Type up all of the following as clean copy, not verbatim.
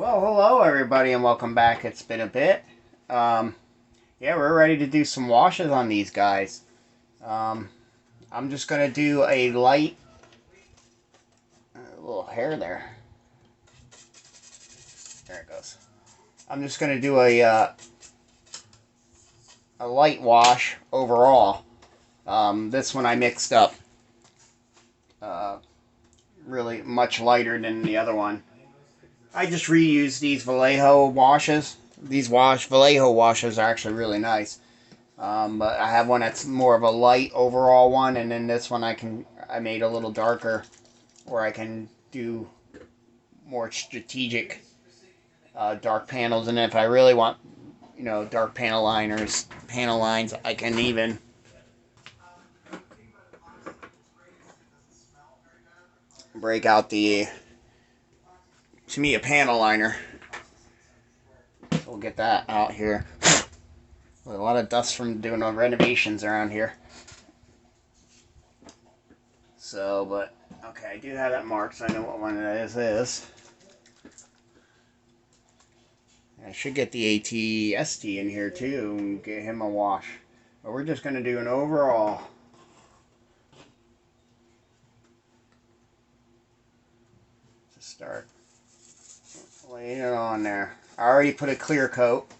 Well, hello everybody and welcome back. It's been a bit. Yeah, we're ready to do some washes on these guys. I'm just going to do a light... little hair there. There it goes. I'm just going to do a light wash overall. This one I mixed up. Really much lighter than the other one. I just reused these Vallejo washes. These Vallejo washes are actually really nice. But I have one that's more of a light overall one, and then this one I made a little darker, where I can do more strategic dark panels. And if I really want, dark panel lines, I can even break out the a panel liner. We'll get that out here. A lot of dust from doing renovations around here. So, but, okay, I do have that marked, so I know what one that is. I should get the ATST in here too and get him a wash. But we're just going to do an overall. To start laying it on there. I already put a clear coat.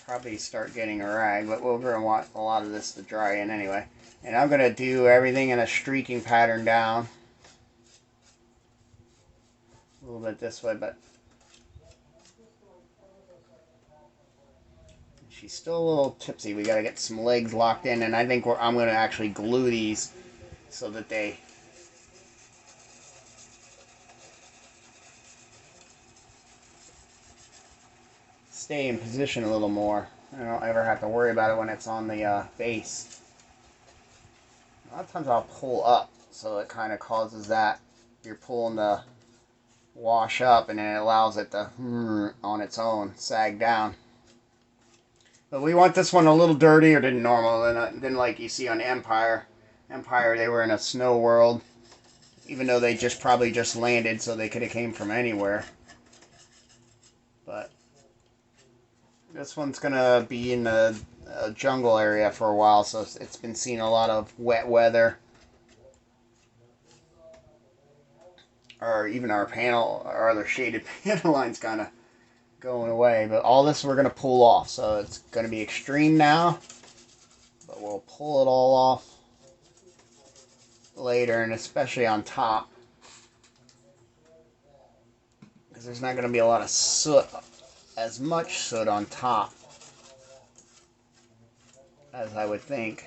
Probably start getting a rag, but we're going to want a lot of this to dry in anyway. And I'm going to do everything in a streaking pattern down. A little bit this way, but she's still a little tipsy. We got to get some legs locked in, and I think I'm going to actually glue these so that they stay in position a little more. I don't ever have to worry about it when it's on the base. A lot of times I'll pull up, so it kind of causes that. You're pulling the wash up, and then it allows it to, on its own, sag down. But we want this one a little dirtier than normal, than like you see on Empire. Empire, they were in a snow world, even though they probably just landed, so they could have came from anywhere. But this one's gonna be in a jungle area for a while, so it's been seeing a lot of wet weather. Or even our other shaded panel lines kind of going away. But all this we're gonna pull off, so it's gonna be extreme now, but we'll pull it all off later, and especially on top, because there's not gonna be a lot of soot. As much soot on top as I would think.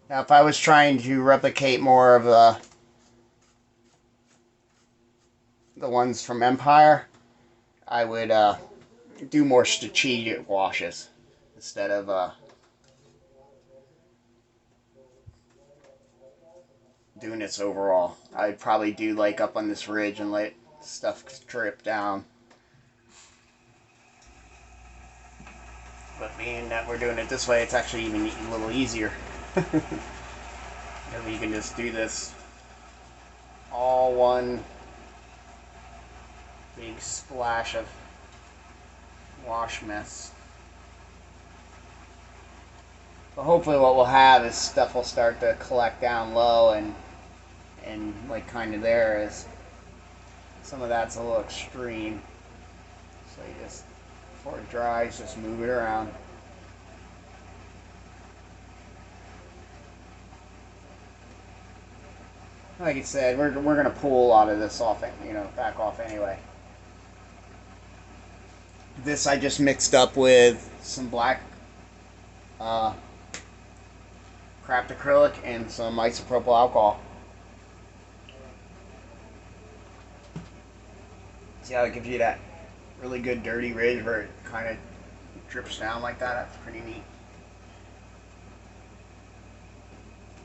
Now, if I was trying to replicate more of the ones from Empire, I would do more strategic washes instead of doing this overall. I'd probably do like up on this ridge and let stuff drip down. But being that we're doing it this way, it's actually even a little easier. You can just do this all one big splash of wash mess. But hopefully what we'll have is stuff will start to collect down low, and like kind of there is some of that's a little extreme. So you just, before it dries, just move it around. Like I said, we're gonna pull a lot of this off, back off anyway. This I just mixed up with some black cracked acrylic and some isopropyl alcohol. See how it gives you that really good dirty ridge where it kind of drips down like that? That's pretty neat.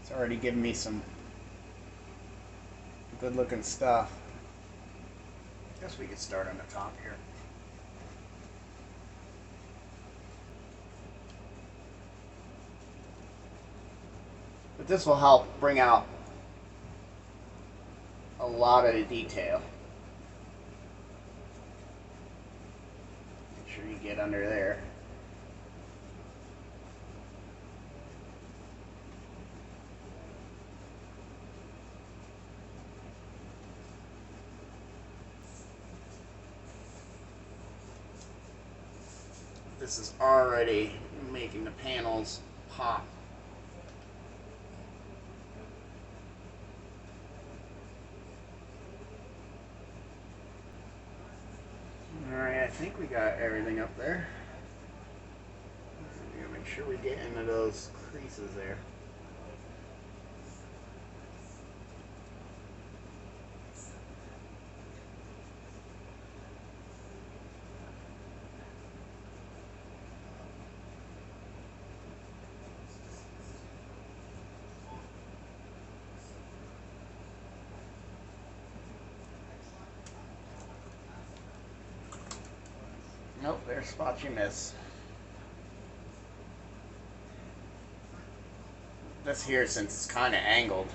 It's already giving me some good looking stuff. Guess we could start on the top here. But this will help bring out a lot of the detail. Make sure you get under there. This is already making the panels pop. Alright, I think we got everything up there. We gotta make sure we get into those creases there. Nope, there's spots you miss. This here, since it's kind of angled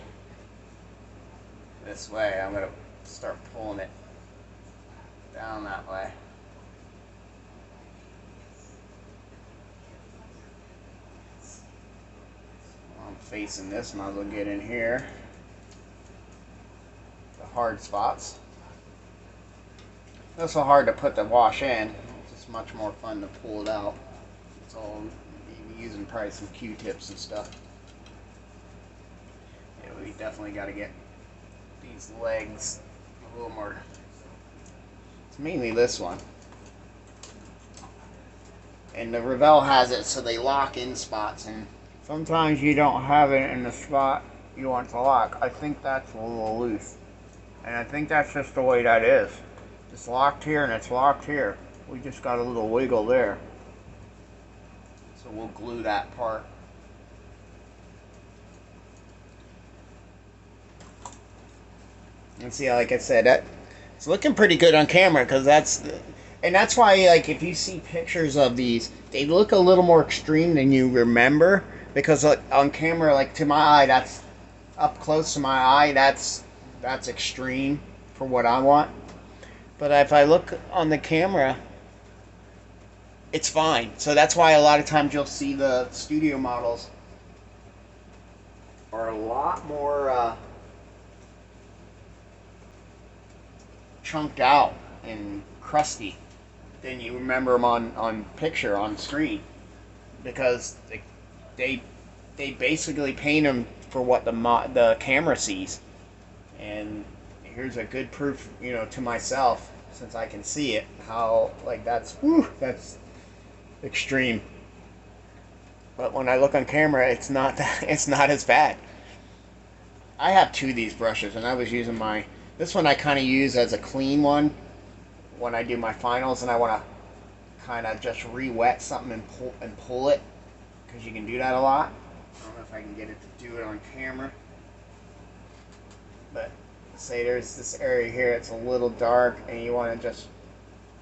this way, I'm going to start pulling it down that way. I'm facing this, might as well get in here. The hard spots. It's so hard to put the wash in. It's much more fun to pull it out. It's all using probably some Q-tips and stuff. Yeah, we definitely got to get these legs a little more. It's mainly this one. And the Revell has it so they lock in spots, and sometimes you don't have it in the spot you want to lock. I think that's a little loose. And I think that's just the way that is. It's locked here and it's locked here. We just got a little wiggle there. So we'll glue that part. And see, like I said, that it's looking pretty good on camera, because that's why, like, if you see pictures of these, they look a little more extreme than you remember, because like on camera, like to my eye, that's up close to my eye, that's extreme for what I want. But if I look on the camera, it's fine. So that's why a lot of times you'll see the studio models are a lot more chunked out and crusty than you remember them on picture, on screen. Because they basically paint them for what the camera sees. And here's a good proof, you know, to myself, since I can see it, how, like, that's extreme. But when I look on camera, it's not as bad. I have two of these brushes, and I was using this one I kind of use as a clean one when I do my finals, and I want to kind of just re-wet something and pull it, because you can do that a lot. I don't know if I can get it to do it on camera, but say there's this area here, it's a little dark, and you want to just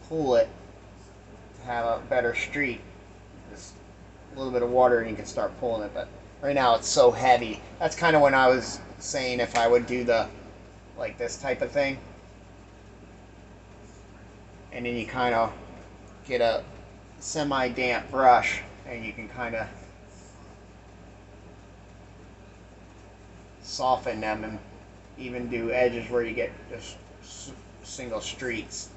pull it to have a better streak. Just a little bit of water and you can start pulling it. But right now it's so heavy. That's kind of when I was saying if I would do like this type of thing, and then you kind of get a semi-damp brush and you can kind of soften them and even do edges where you get just single streaks.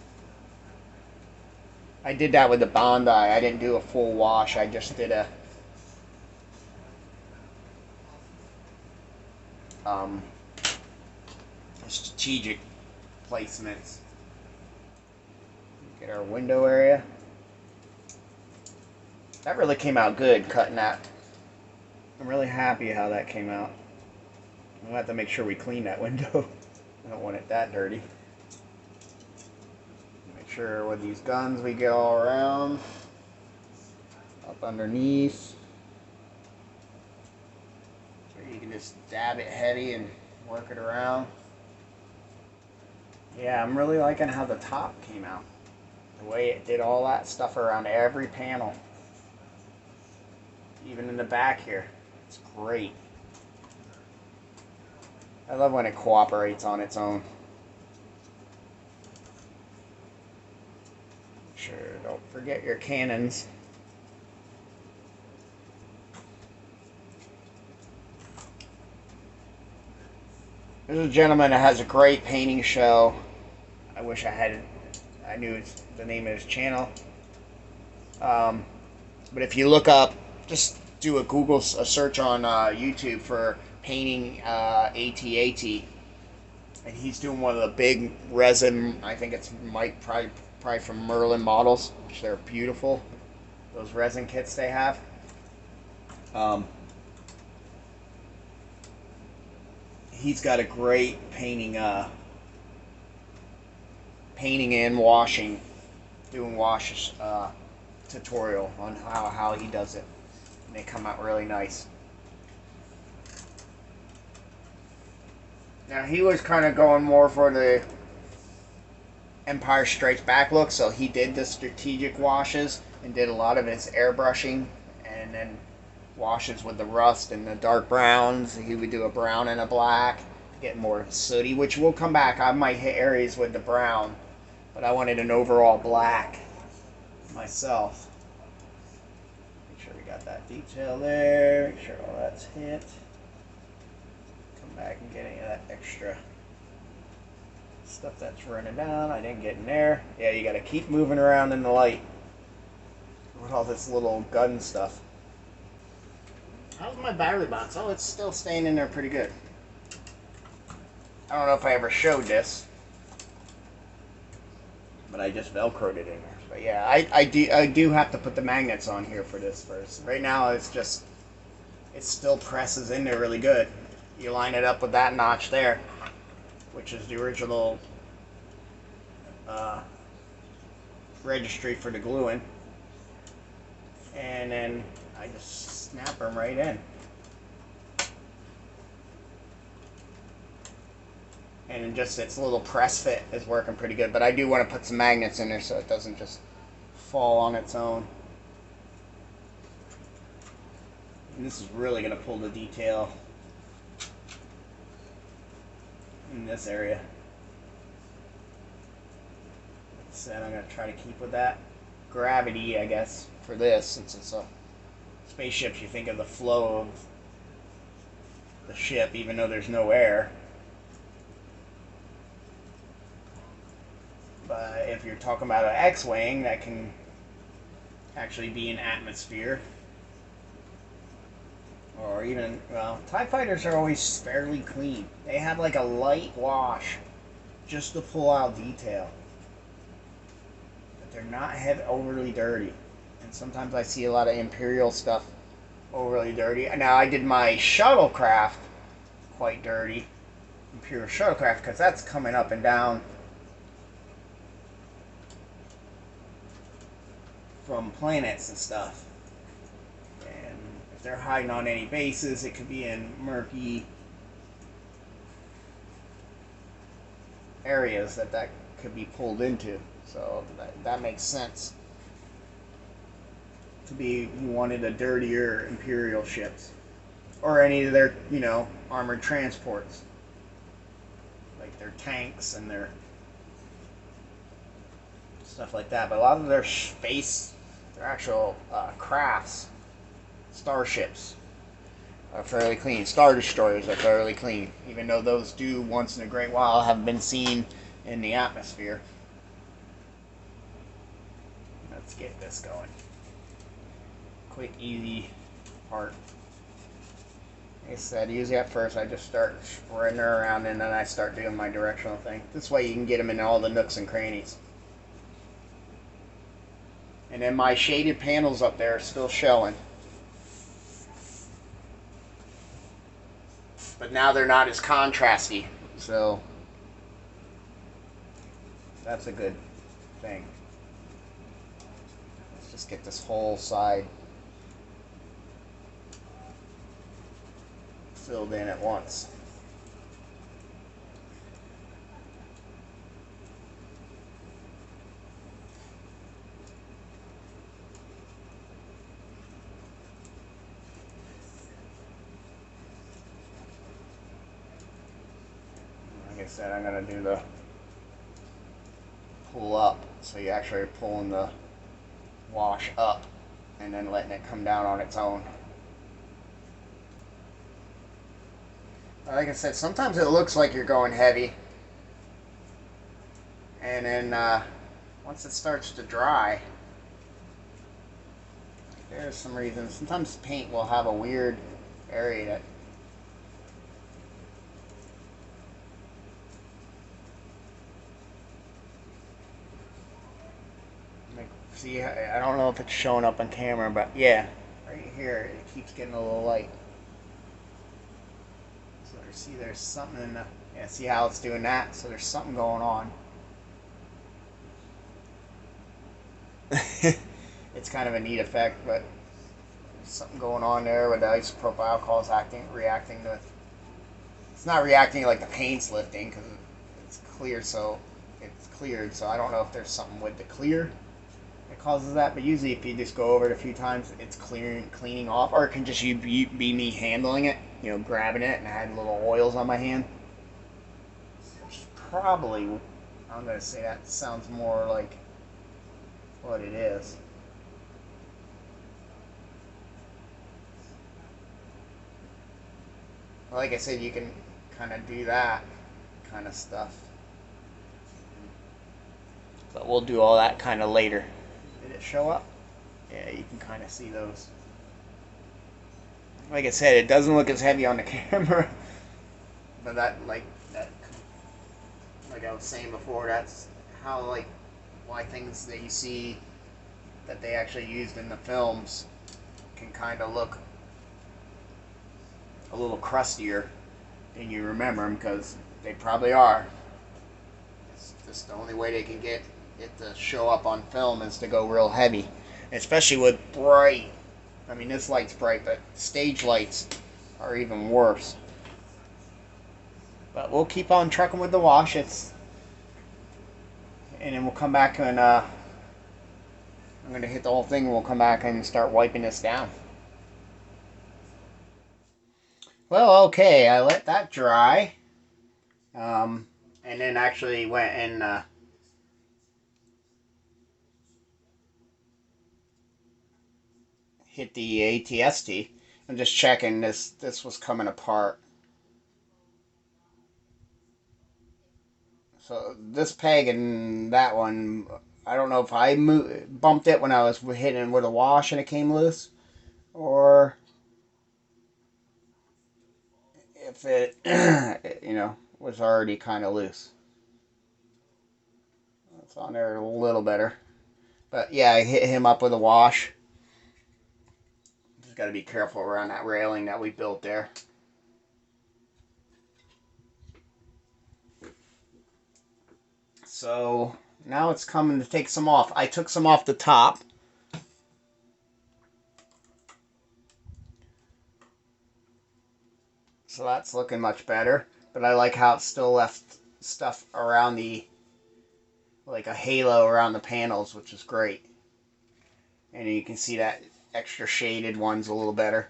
I did that with the Bondi. I didn't do a full wash. I just did a strategic placements. Get our window area. That really came out good, cutting that. I'm really happy how that came out. We'll have to make sure we clean that window. I don't want it that dirty. Make sure with these guns we get all around. Up underneath. So you can just dab it heavy and work it around. Yeah, I'm really liking how the top came out. The way it did all that stuff around every panel. Even in the back here. It's great. I love when it cooperates on its own. Sure, don't forget your cannons. There's a gentleman that has a great painting show. I wish I knew the name of his channel. But if you look up, just do a search on YouTube for painting AT-AT. And he's doing one of the big resin, I think it's probably from Merlin models, which they're beautiful. Those resin kits they have. He's got a great painting and washing, doing washes tutorial on how he does it. And they come out really nice. Now he was kind of going more for the Empire Strikes Back look, so he did the strategic washes and did a lot of his airbrushing, and then washes with the rust and the dark browns. He would do a brown and a black to get more sooty, which will come back. I might hit areas with the brown, but I wanted an overall black myself. Make sure we got that detail there. Make sure all that's hit. Come back and get any of that extra stuff that's running down. I didn't get in there. Yeah, you got to keep moving around in the light with all this little gun stuff. How's my battery box? Oh, it's still staying in there pretty good. I don't know if I ever showed this, but I just Velcroed it in there. But yeah, I do have to put the magnets on here for this first. Right now it still presses in there really good. You line it up with that notch there, which is the original registry for the gluing, and then I just snap them right in. And just its little press fit is working pretty good, but I do want to put some magnets in there so it doesn't just fall on its own. And this is really going to pull the detail in this area. Like I said, I'm going to try to keep with that gravity, I guess, for this, since it's a spaceship. You think of the flow of the ship, even though there's no air. But if you're talking about an X-Wing, that can actually be an atmosphere. Or even, well, TIE fighters are always fairly clean. They have like a light wash just to pull out detail. But they're not overly dirty. And sometimes I see a lot of Imperial stuff overly dirty. Now, I did my shuttlecraft quite dirty. Imperial shuttlecraft, because that's coming up and down from planets and stuff. And if they're hiding on any bases, it could be in murky areas that could be pulled into. So that makes sense. You wanted a dirtier Imperial ships. Or any of their, armored transports. Like their tanks and their stuff like that. But a lot of their their actual crafts, starships, are fairly clean. Star Destroyers are fairly clean, even though those do once in a great while have been seen in the atmosphere. Let's get this going. Quick, easy part. Like I said, usually at first I just start spreading her around and then I start doing my directional thing. This way you can get them in all the nooks and crannies. And then my shaded panels up there are still showing. But now they're not as contrasty, so that's a good thing. Let's just get this whole side filled in at once. I said, I'm going to do the pull up. So you actually are pulling the wash up and then letting it come down on its own. Like I said, sometimes it looks like you're going heavy. And then once it starts to dry, there's some reasons. Sometimes paint will have a weird area that see, I don't know if it's showing up on camera, but yeah, right here it keeps getting a little light. So see, there's something in the, yeah, see how it's doing that? So there's something going on. It's kind of a neat effect, but there's something going on there with the isopropyl alcohols reacting with. It's not reacting like the paint's lifting because it's clear, so it's cleared. So I don't know if there's something with the clear that causes that, but usually if you just go over it a few times, it's cleaning off, or it can just be me handling it, grabbing it, and I had little oils on my hand. Which probably, I'm going to say that sounds more like what it is. Like I said, you can kind of do that kind of stuff. But we'll do all that kind of later. Did it show up? Yeah, you can kind of see those. Like I said, it doesn't look as heavy on the camera. But like I was saying before, that's how, why things that you see that they actually used in the films can kind of look a little crustier than you remember them, because they probably are. It's just the only way they can get it to show up on film is to go real heavy, especially with bright. I mean, this light's bright, but stage lights are even worse. But we'll keep on trucking with the wash. And then we'll come back and I'm going to hit the whole thing, and we'll come back and start wiping this down. Well, okay, I let that dry, and then actually went and hit the ATST. I'm just checking this was coming apart. So this peg and that one, I don't know if I bumped it when I was hitting with a wash and it came loose, or if it, was already kind of loose. It's on there a little better. But yeah, I hit him up with a wash. Just got to be careful around that railing that we built there. So now it's coming to take some off. I took some off the top. So that's looking much better. But I like how it still left stuff around like a halo around the panels, which is great. And you can see that extra shaded one's a little better.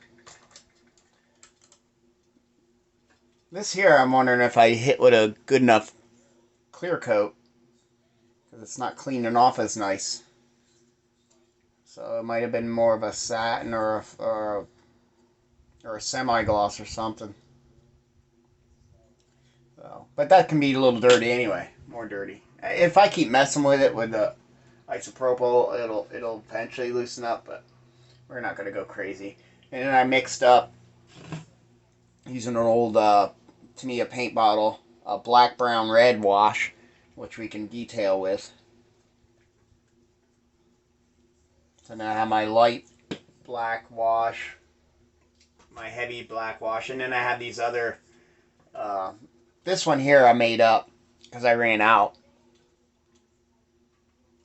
This here, I'm wondering if I hit with a good enough clear coat, because it's not cleaning off as nice. So it might have been more of a satin or a semi-gloss or something. So, but that can be a little dirty anyway, more dirty. If I keep messing with it with the isopropyl, it'll eventually loosen up, but we're not going to go crazy. And then I mixed up, using an old Tamiya paint bottle, a black, brown, red wash, which we can detail with. So now I have my light black wash, my heavy black wash, and then I have these other, this one here I made up because I ran out.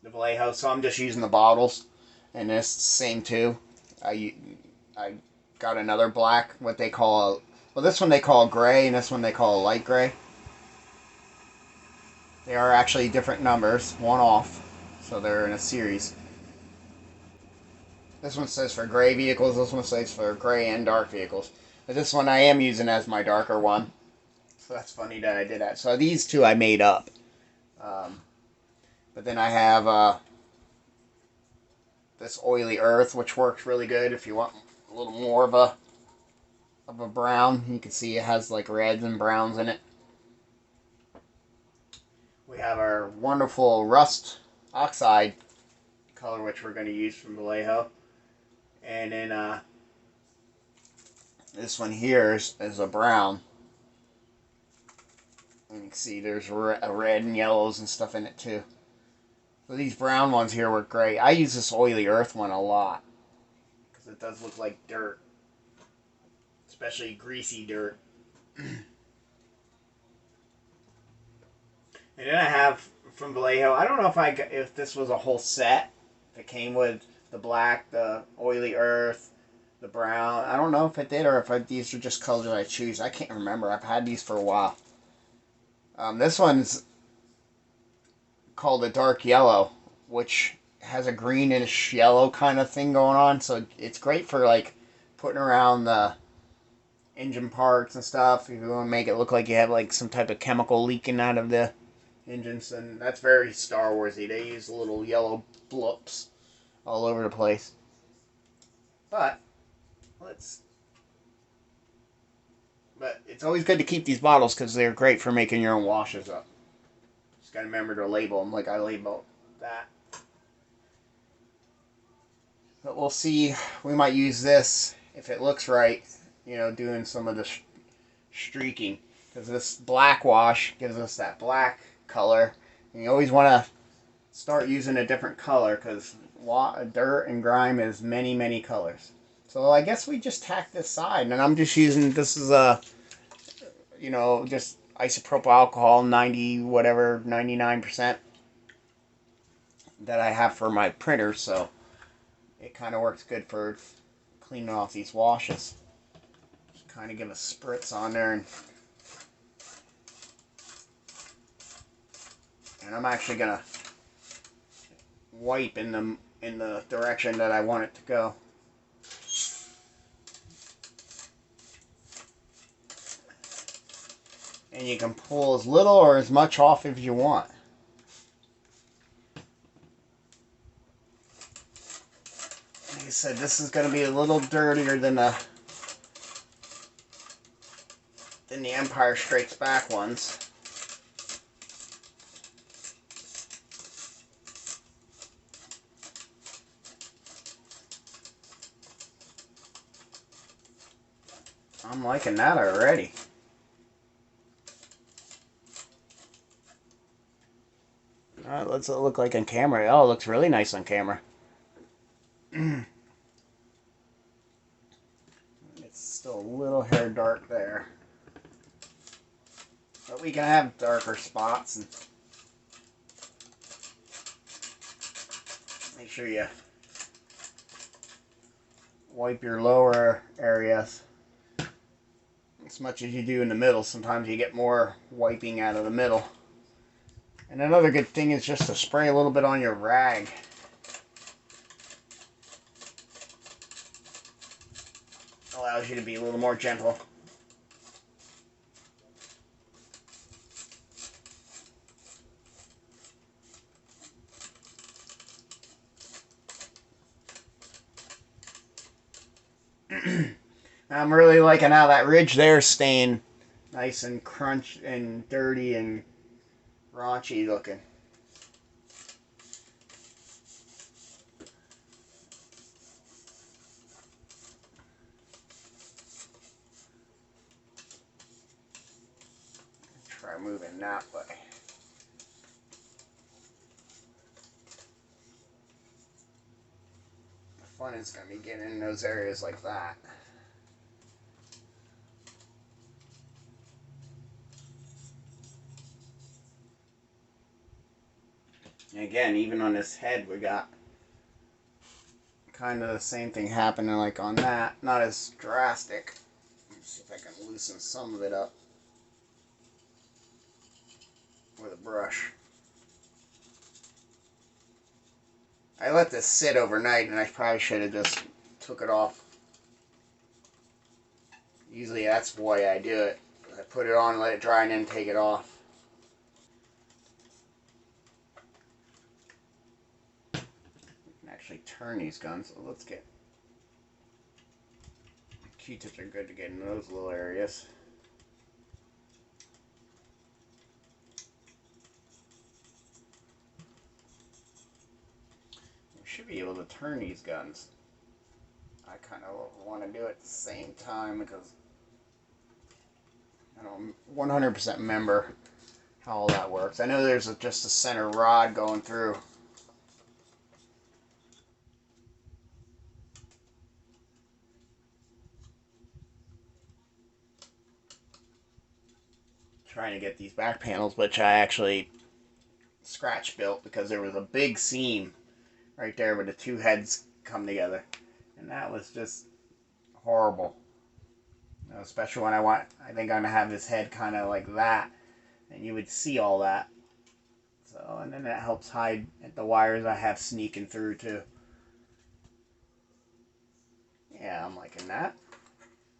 The Vallejo, so I'm just using the bottles, and this same too. I got another black, what they call this one they call a gray, and this one they call a light gray. They are actually different numbers, one off, so they're in a series. This one says for gray vehicles, this one says for gray and dark vehicles. But this one I am using as my darker one. So that's funny that I did that. So these two I made up. But then I have this oily earth, which works really good if you want a little more of a brown. You can see it has like reds and browns in it. We have our wonderful rust oxide color, which we're going to use from Vallejo. And then this one here is a brown. And you can see there's red and yellows and stuff in it too. So these brown ones here work great. I use this oily earth one a lot because it does look like dirt, especially greasy dirt. And then I have from Vallejo. I don't know if this was a whole set. If it came with the black, the oily earth, the brown. I don't know if it did or if these are just colors I choose. I can't remember. I've had these for a while. This one's called a dark yellow, which has a greenish yellow kind of thing going on. So it's great for like putting around the engine parts and stuff. If you want to make it look like you have like some type of chemical leaking out of the engines, and that's very Star Warsy. They use little yellow blips all over the place. But it's always good to keep these bottles because they're great for making your own washes up. Just gotta remember to label them like I labeled that. But we'll see. We might use this if it looks right. You know, doing some of the streaking, because this black wash gives us that black color. And you always want to start using a different color because dirt and grime is many colors. So I guess we just tack this side, and I'm just using this is just isopropyl alcohol, 99% that I have for my printer, so it kind of works good for cleaning off these washes. Just kind of give a spritz on there, and I'm actually gonna wipe in the direction that I want it to go. And you can pull as little or as much off as you want. Like I said, this is going to be a little dirtier than the Empire Strikes Back ones. I'm liking that already. Alright, let's look like on camera. Oh, it looks really nice on camera. It's still a little hair dark there. But we can have darker spots. And make sure you wipe your lower areas as much as you do in the middle. Sometimes you get more wiping out of the middle. And another good thing is just to spray a little bit on your rag. Allows you to be a little more gentle. I'm really liking how that ridge there is staying nice and crunched and dirty and raunchy looking. Try moving that way. The fun is going to be getting in those areas like that. And again, even on this head, we got kind of the same thing happening like on that. Not as drastic. Let's see if I can loosen some of it up with a brush. I let this sit overnight, and I probably should have just took it off. Usually that's the way I do it. I put it on, let it dry, and then take it off. You can actually turn these guns, so let's get... Q-tips are good to get in those little areas. You should be able to turn these guns. I kind of want to do it at the same time because I don't 100% remember how all that works. I know there's just a center rod going through. Trying to get these back panels, which I actually scratch built because there was a big seam right there where the two heads come together, and that was just horrible. You know, especially when I think I'm gonna have this head kind of like that, and you would see all that. So, and then that helps hide the wires I have sneaking through too. Yeah, I'm liking that.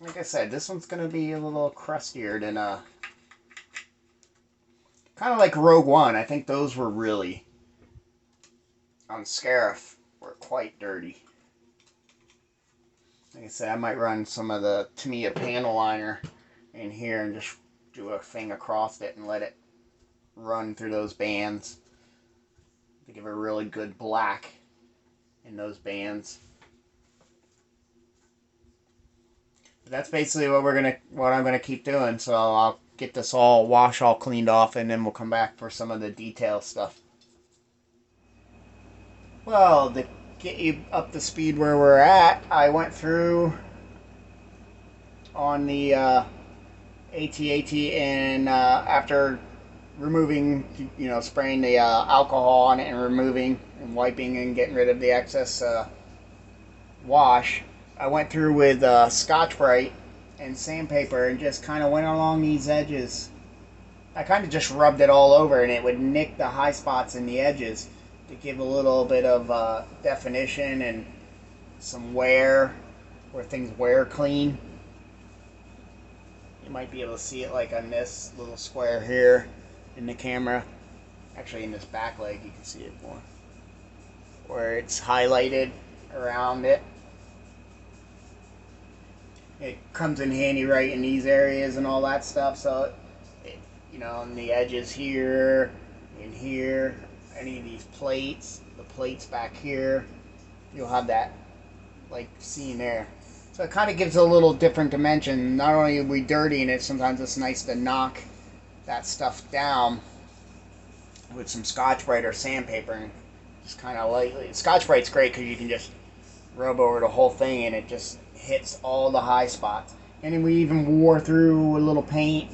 Like I said, this one's gonna be a little crustier than kind of like Rogue One. I think those were really, on Scarif, were quite dirty. Like I said, I might run some of the Tamiya panel liner in here and just do a thing across it and let it run through those bands to give a really good black in those bands. But that's basically what I'm gonna keep doing. So I'll get this wash all cleaned off, and then we'll come back for some of the detail stuff. Well, to get you up to speed where we're at, I went through on the AT-AT, and after removing, spraying the alcohol on it and removing and wiping and getting rid of the excess wash, I went through with Scotch-Brite and sandpaper and just kind of went along these edges. I kind of just rubbed it all over, and it would nick the high spots in the edges to give a little bit of definition and some wear, where things wear clean. You might be able to see it like on this little square here in the camera. Actually, in this back leg you can see it more, where it's highlighted around it. It comes in handy right in these areas and all that stuff. So, on the edges here, in here, any of these plates, the plates back here, you'll have that, like, seen there. So it kind of gives a little different dimension. Not only are we dirtying it, sometimes it's nice to knock that stuff down with some Scotch-Brite or sandpaper, and just kind of lightly. Scotch-Brite's great because you can just rub over the whole thing and it just hits all the high spots. And then we even wore through a little paint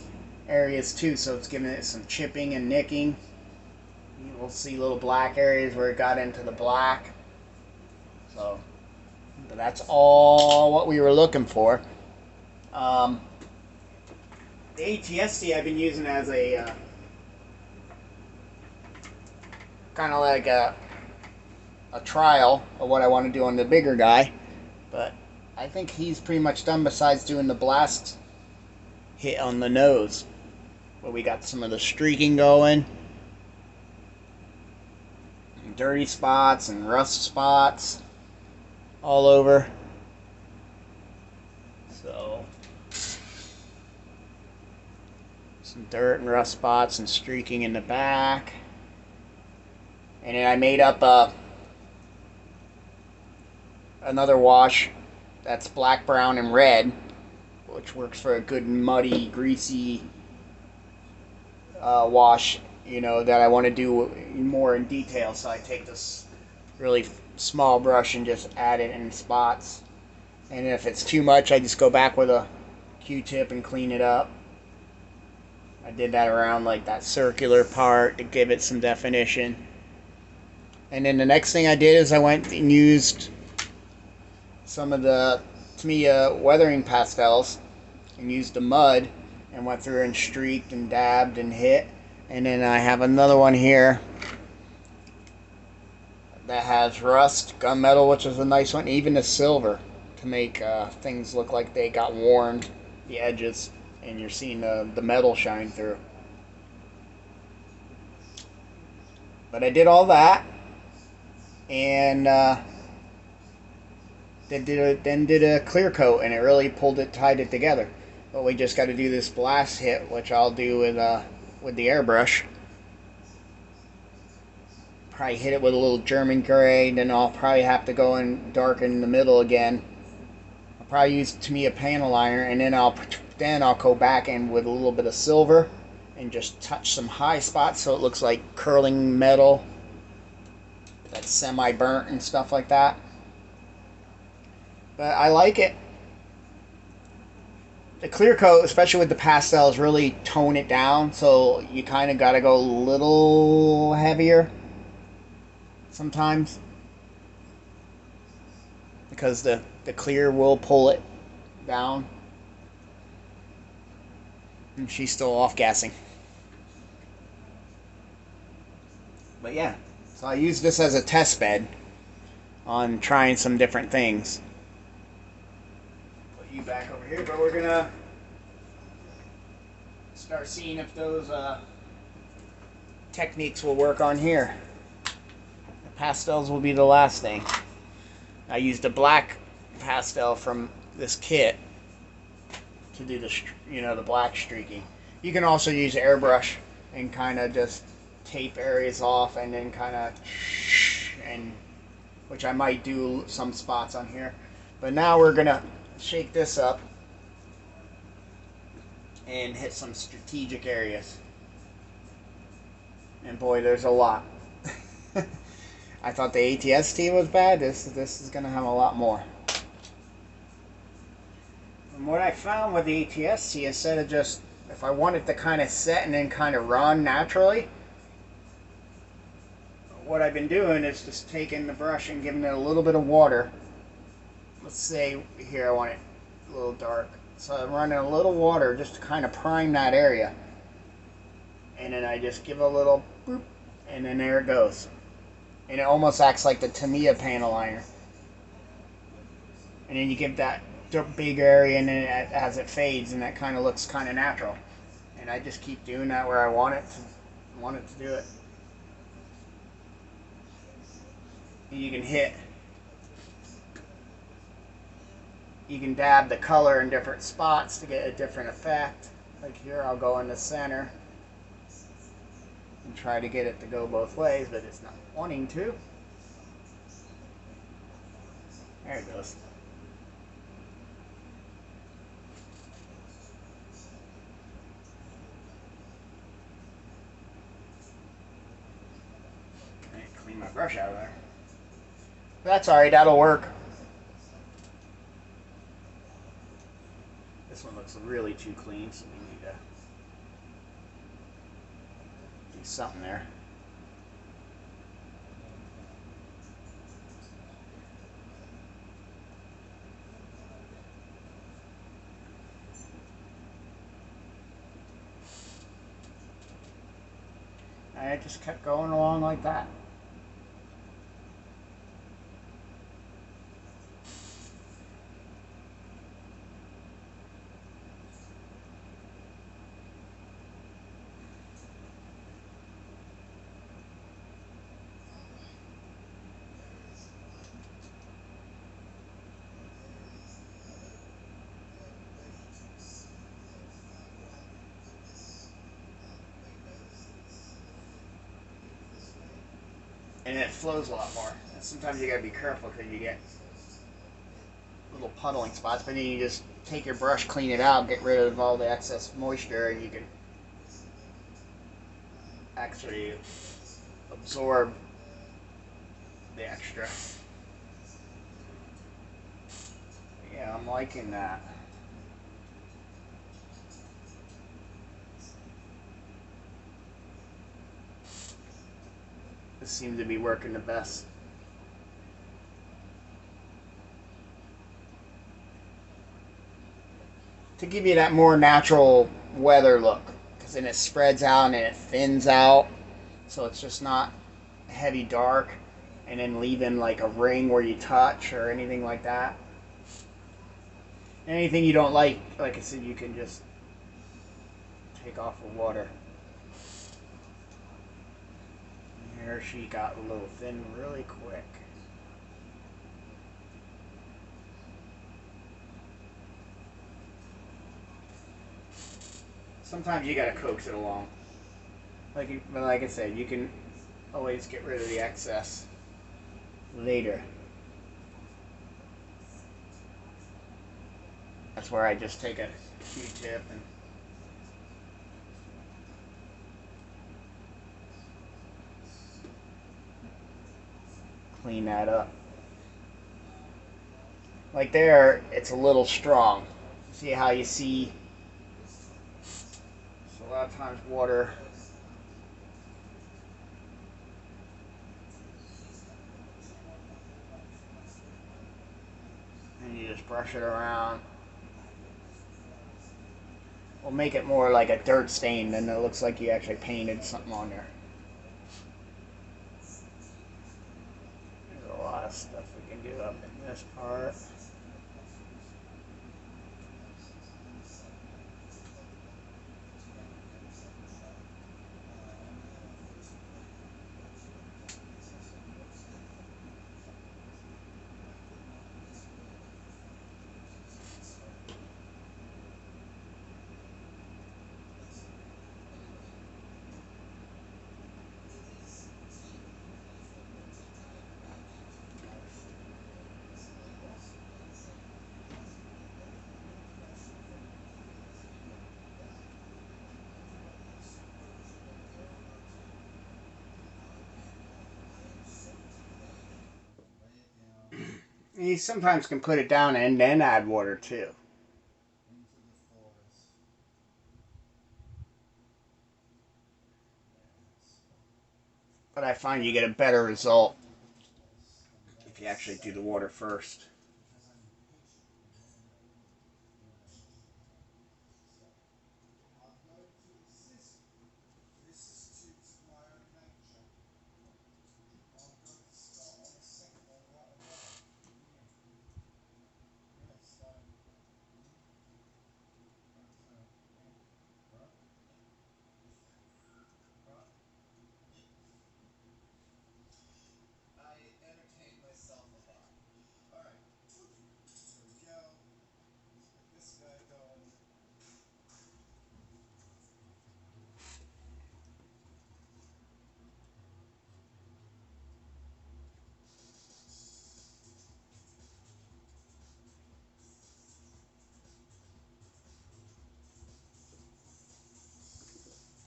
areas too, so it's giving it some chipping and nicking. We'll see little black areas where it got into the black. So, but that's all what we were looking for. The ATST I've been using as a kind of like a trial of what I want to do on the bigger guy, but I think he's pretty much done besides doing the blast hit on the nose, where we got some of the streaking going, and dirty spots and rust spots all over. So some dirt and rust spots and streaking in the back. And then I made up another wash that's black, brown, and red, which works for a good muddy, greasy wash, that I want to do more in detail. So I take this really small brush and just add it in spots. And if it's too much, I just go back with a Q-tip and clean it up. I did that around like that circular part to give it some definition. And then the next thing I did is I went and used some of the Tamiya weathering pastels and used the mud and went through and streaked and dabbed and hit. And then I have another one here that has rust, gunmetal, which is a nice one, even the silver, to make things look like they got worn, the edges. and you're seeing the metal shine through. But I did all that, and then did a clear coat, and it really tied it together. But we just got to do this blast hit, which I'll do with the airbrush. Probably hit it with a little German gray, then I'll probably have to go and darken the middle again. I'll probably use Tamiya panel liner, and then I'll go back in with a little bit of silver and just touch some high spots so it looks like curling metal that's semi-burnt and stuff like that. But I like it. The clear coat, especially with the pastels, really tone it down, so you kind of got to go a little heavier sometimes, because the clear will pull it down. And she's still off gassing. But yeah, so I use this as a test bed on trying some different things. Put you back over here, but we're gonna start seeing if those techniques will work on here. The pastels will be the last thing. I used a black pastel from this kit to do the black streaking. You can also use airbrush and kind of just tape areas off, and then kind of, which I might do some spots on here. But now we're gonna shake this up and hit some strategic areas. And boy, there's a lot. I thought the ATST was bad. This is gonna have a lot more. And what I found with the ATST, instead of just, if I want it to kind of set and then kind of run naturally, what I've been doing is just taking the brush and giving it a little bit of water. Let's say here I want it a little dark. So I'm running a little water just to kind of prime that area. And then I just give a little boop, and then there it goes. And it almost acts like the Tamiya panel liner. And then you give that big area, and then as it fades, and that kind of looks kind of natural. And I just keep doing that where I want it to do it. You can dab the color in different spots to get a different effect. Like here, I'll go in the center and try to get it to go both ways, but it's not wanting to. There it goes. I need to clean my brush out of there. That's alright, that'll work. This one looks really too clean, so we need to do something there. And I just kept going along like that. And it flows a lot more. And sometimes you gotta be careful because you get little puddling spots, but then you just take your brush, clean it out, get rid of all the excess moisture, and you can actually absorb the extra. Yeah, I'm liking that. This seems to be working the best. To give you that more natural weather look, because then it spreads out and it thins out, so it's just not heavy dark, and then leaving like a ring where you touch or anything like that. Anything you don't like I said, you can just take off the water. Here she got a little thin really quick. Sometimes you gotta coax it along. Like I said, you can always get rid of the excess later. That's where I just take a Q-tip and clean that up. Like there, it's a little strong. See how you see? So a lot of times water and you just brush it around. Will make it more like a dirt stain than it looks like you actually painted something on there. There's a lot of stuff we can do up in this part. You sometimes can put it down and then add water too. But I find you get a better result if you actually do the water first.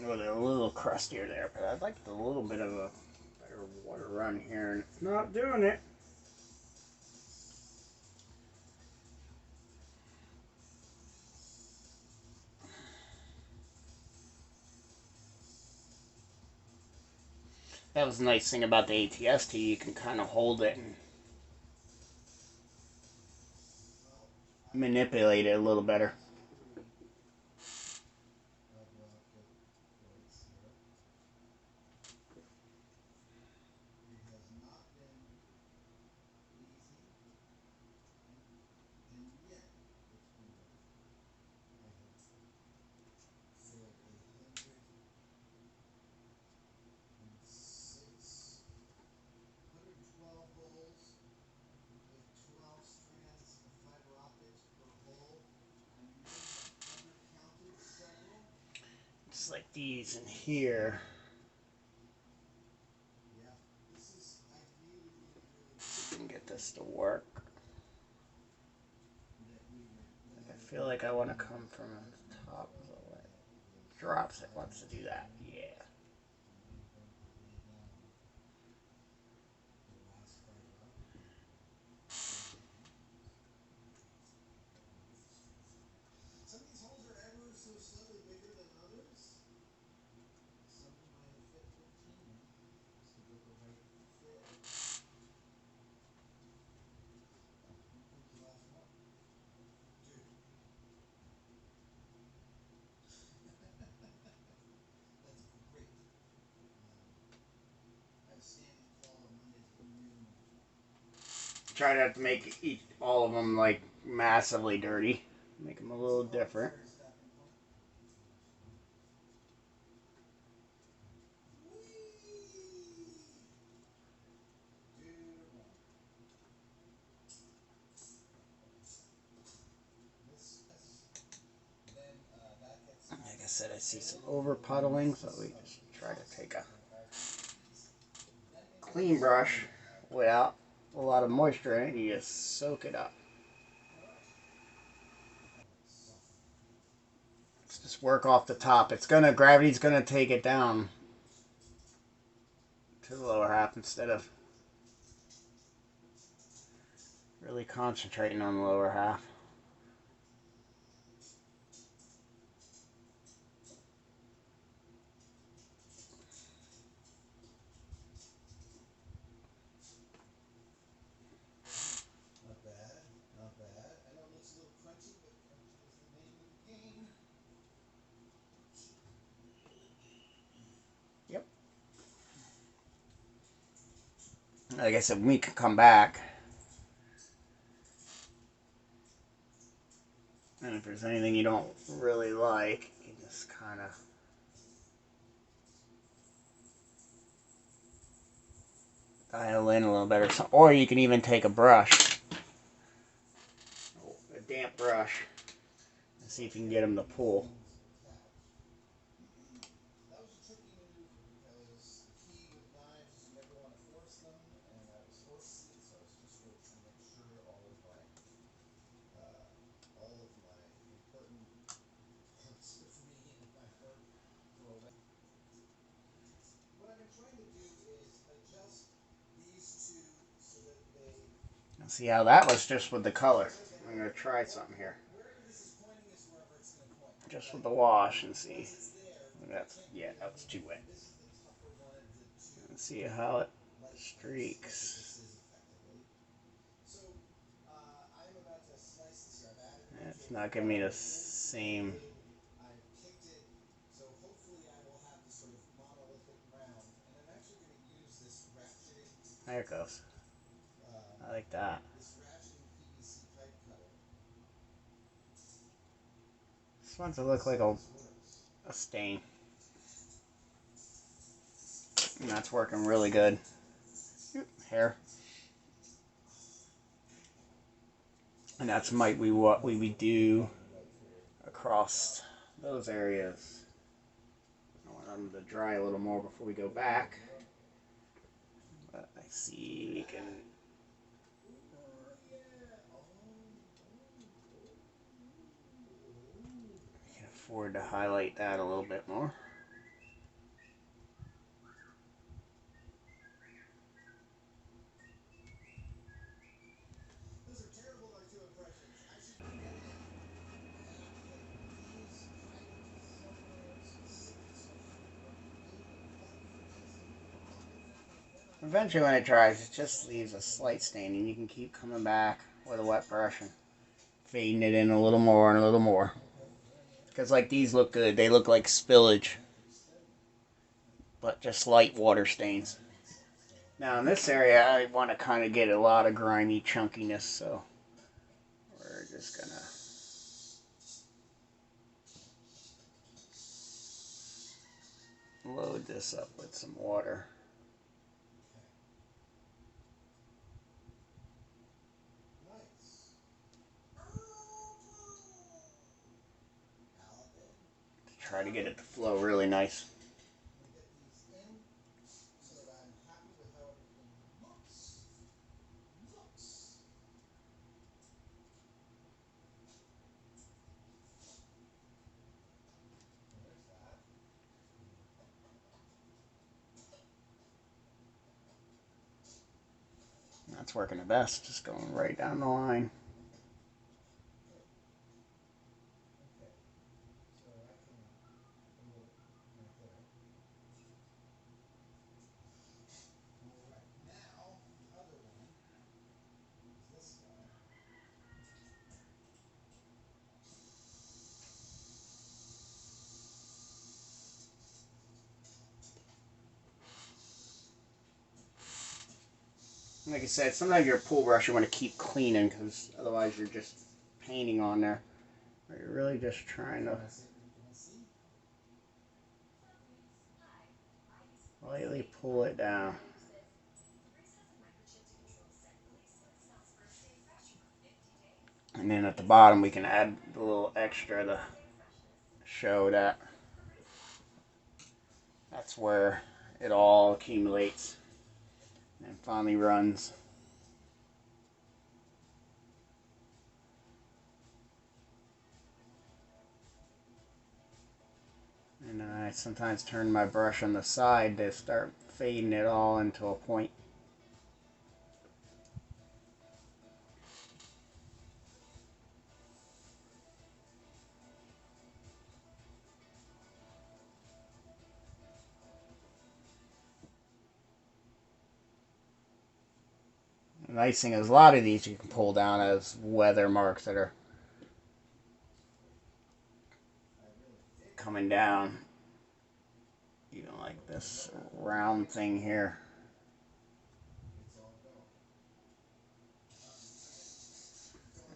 Oh, they're a little crustier there, but I'd like a little bit of a better water run here, and it's not doing it. That was the nice thing about the ATST. You can kind of hold it and manipulate it a little better. Just like these in here. See if we can get this to work. I feel like I want to come from the top of the way. Drops it wants to do that. Yeah. Try not to make all of them like massively dirty. Make them a little different. said, I see some over puddling, so we just try to take a clean brush without a lot of moisture in it, and you just soak it up. Let's just work off the top. Gravity's gonna take it down to the lower half instead of really concentrating on the lower half. Yep. Like I said, we can come back. And if there's anything you don't really like, you just kind of dial in a little better. Or you can even take a brush, a damp brush, and see if you can get them to pull. See how that was just with the color. I'm going to try something here. Just with the wash and see. Yeah, that was too wet. And see how it streaks. It's not giving me the same. There it goes. I like that. This wants to look like a stain. And that's working really good. Hair. And that's might be what we would do across those areas. I want them to dry a little more before we go back. But I see we can afford to highlight that a little bit more. Eventually when it dries, it just leaves a slight stain, and you can keep coming back with a wet brush and fading it in a little more and a little more. Because like these look good, they look like spillage, but just light water stains. Now in this area, I want to kind of get a lot of grimy chunkiness, so we're just gonna load this up with some water. To try to get it to flow really nice. That's working the best, just going right down the line. Like I said, sometimes your pool brush you want to keep cleaning because otherwise you're just painting on there. But you're really just trying to lightly pull it down. And then at the bottom we can add a little extra to show that That's where it all accumulates and finally runs. And I sometimes turn my brush on the side to start fading it all into a point. The nice thing is a lot of these you can pull down as weather marks that are coming down. Even like this round thing here.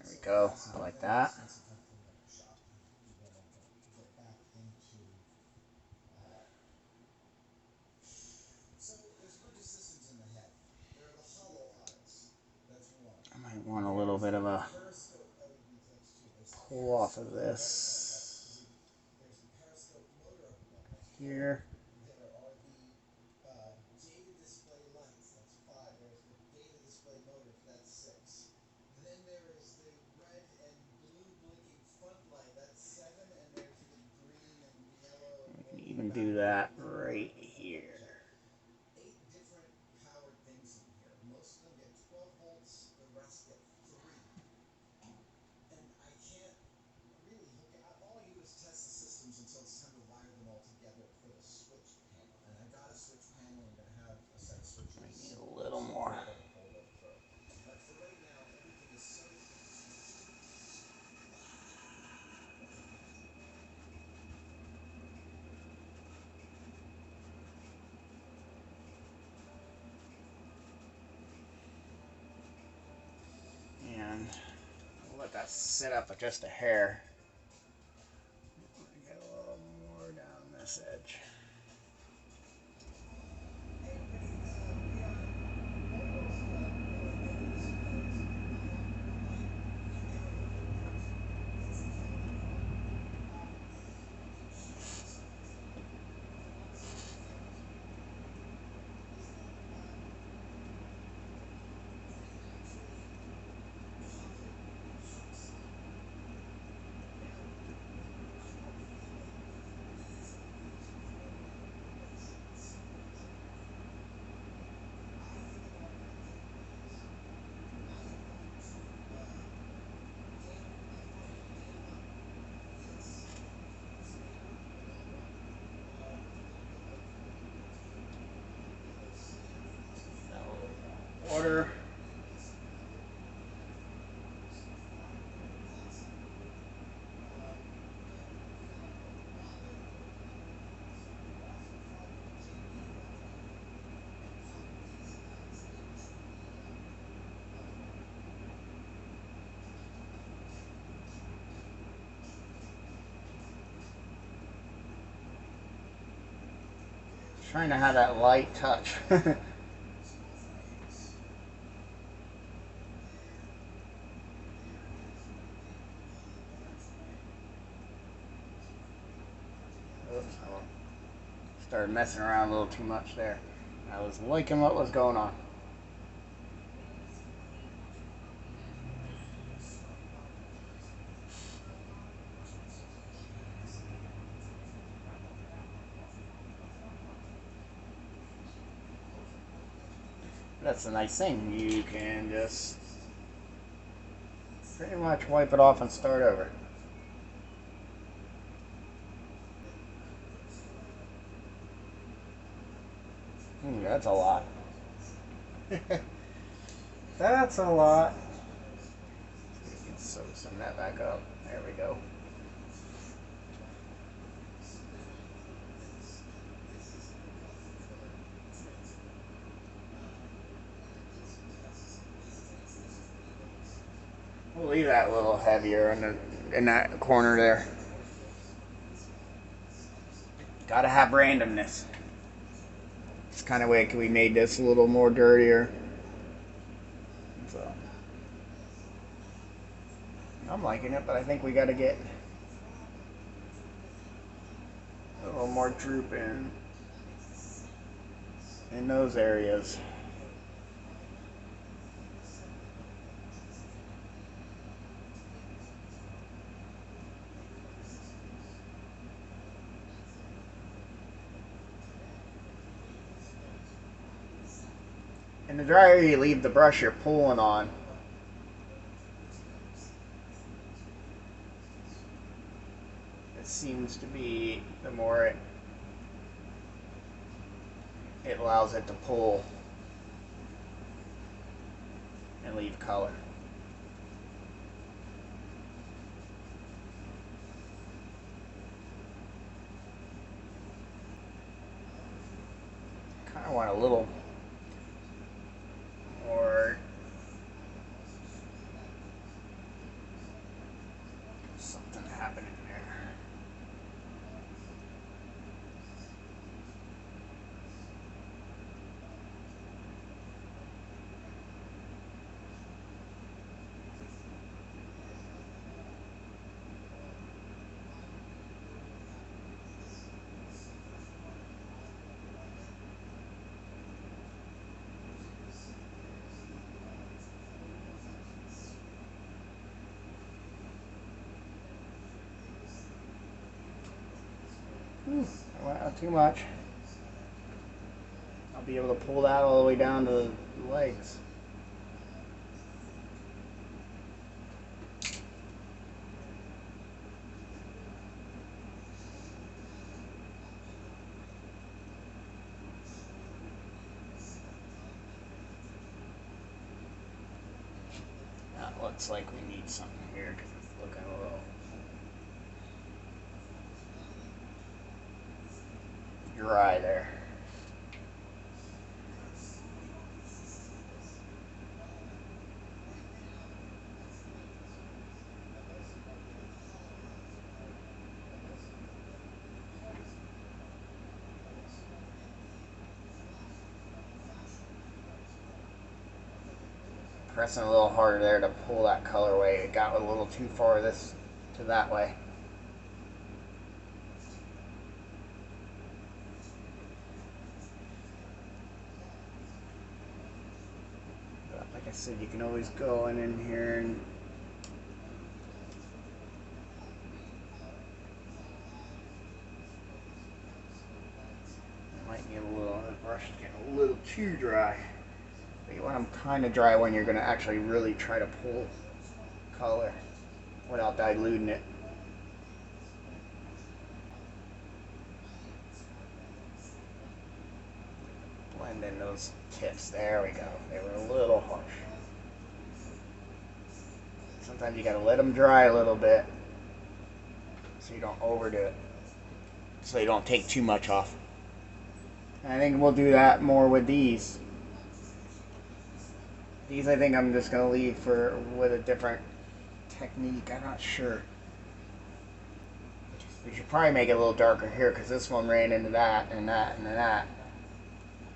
There we go. I like that. I might want a little bit of a pull off of this here. We can even do that right here. A little more. And we'll let that sit up just a hair. Get a little more down this edge. Water. Trying to have that light touch. Oops, I started messing around a little too much there. I was liking what was going on. That's the nice thing. You can just pretty much wipe it off and start over. That's a lot. That's a lot. You can sew some of that back up. There we go. We'll leave that a little heavier in that corner there. Gotta have randomness. It's kind of way we made this a little more dirtier. So I'm liking it, but I think we gotta get a little more droop in. in those areas. And the drier you leave the brush you're pulling on, it seems to be the more it allows it to pull and leave color. Kind of want a little more something happening there. I went out too much. I'll be able to pull that all the way down to the legs. That looks like we need something here because it's looking a little dry there. Pressing a little harder there to pull that color away. It got a little too far this to that way. But like I said, you can always go in here and might need a little, the brush is getting a little too dry. You want them kind of dry when you're going to actually really try to pull color without diluting it. Blend in those tips. There we go. They were a little harsh. Sometimes you got to let them dry a little bit so you don't overdo it. So you don't take too much off. And I think we'll do that more with these. These I think I'm just going to leave for with a different technique. I'm not sure. We should probably make it a little darker here because this one ran into that and that and that.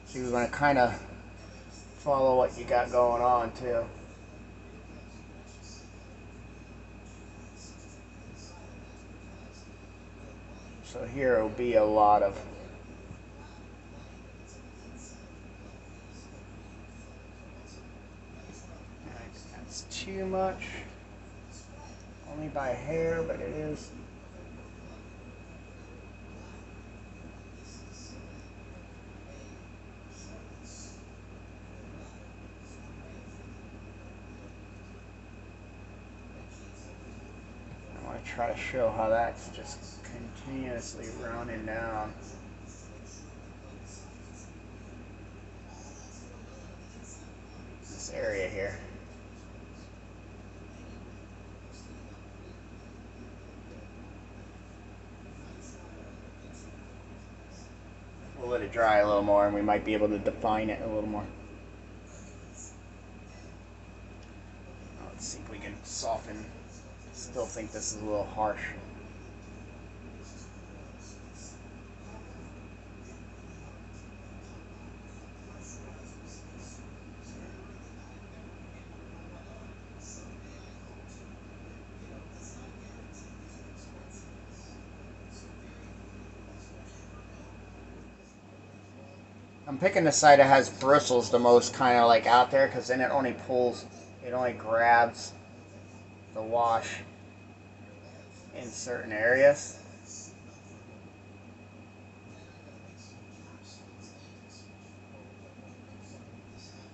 So you want to kind of follow what you got going on too. So here will be a lot of too much, only by hair, but it is. I want to try to show how that's just continuously running down. This area here. We'll let it dry a little more and we might be able to define it a little more. Let's see if we can soften. Still think this is a little harsh. I'm picking the side that has bristles the most kind of like out there, because then it only grabs the wash in certain areas.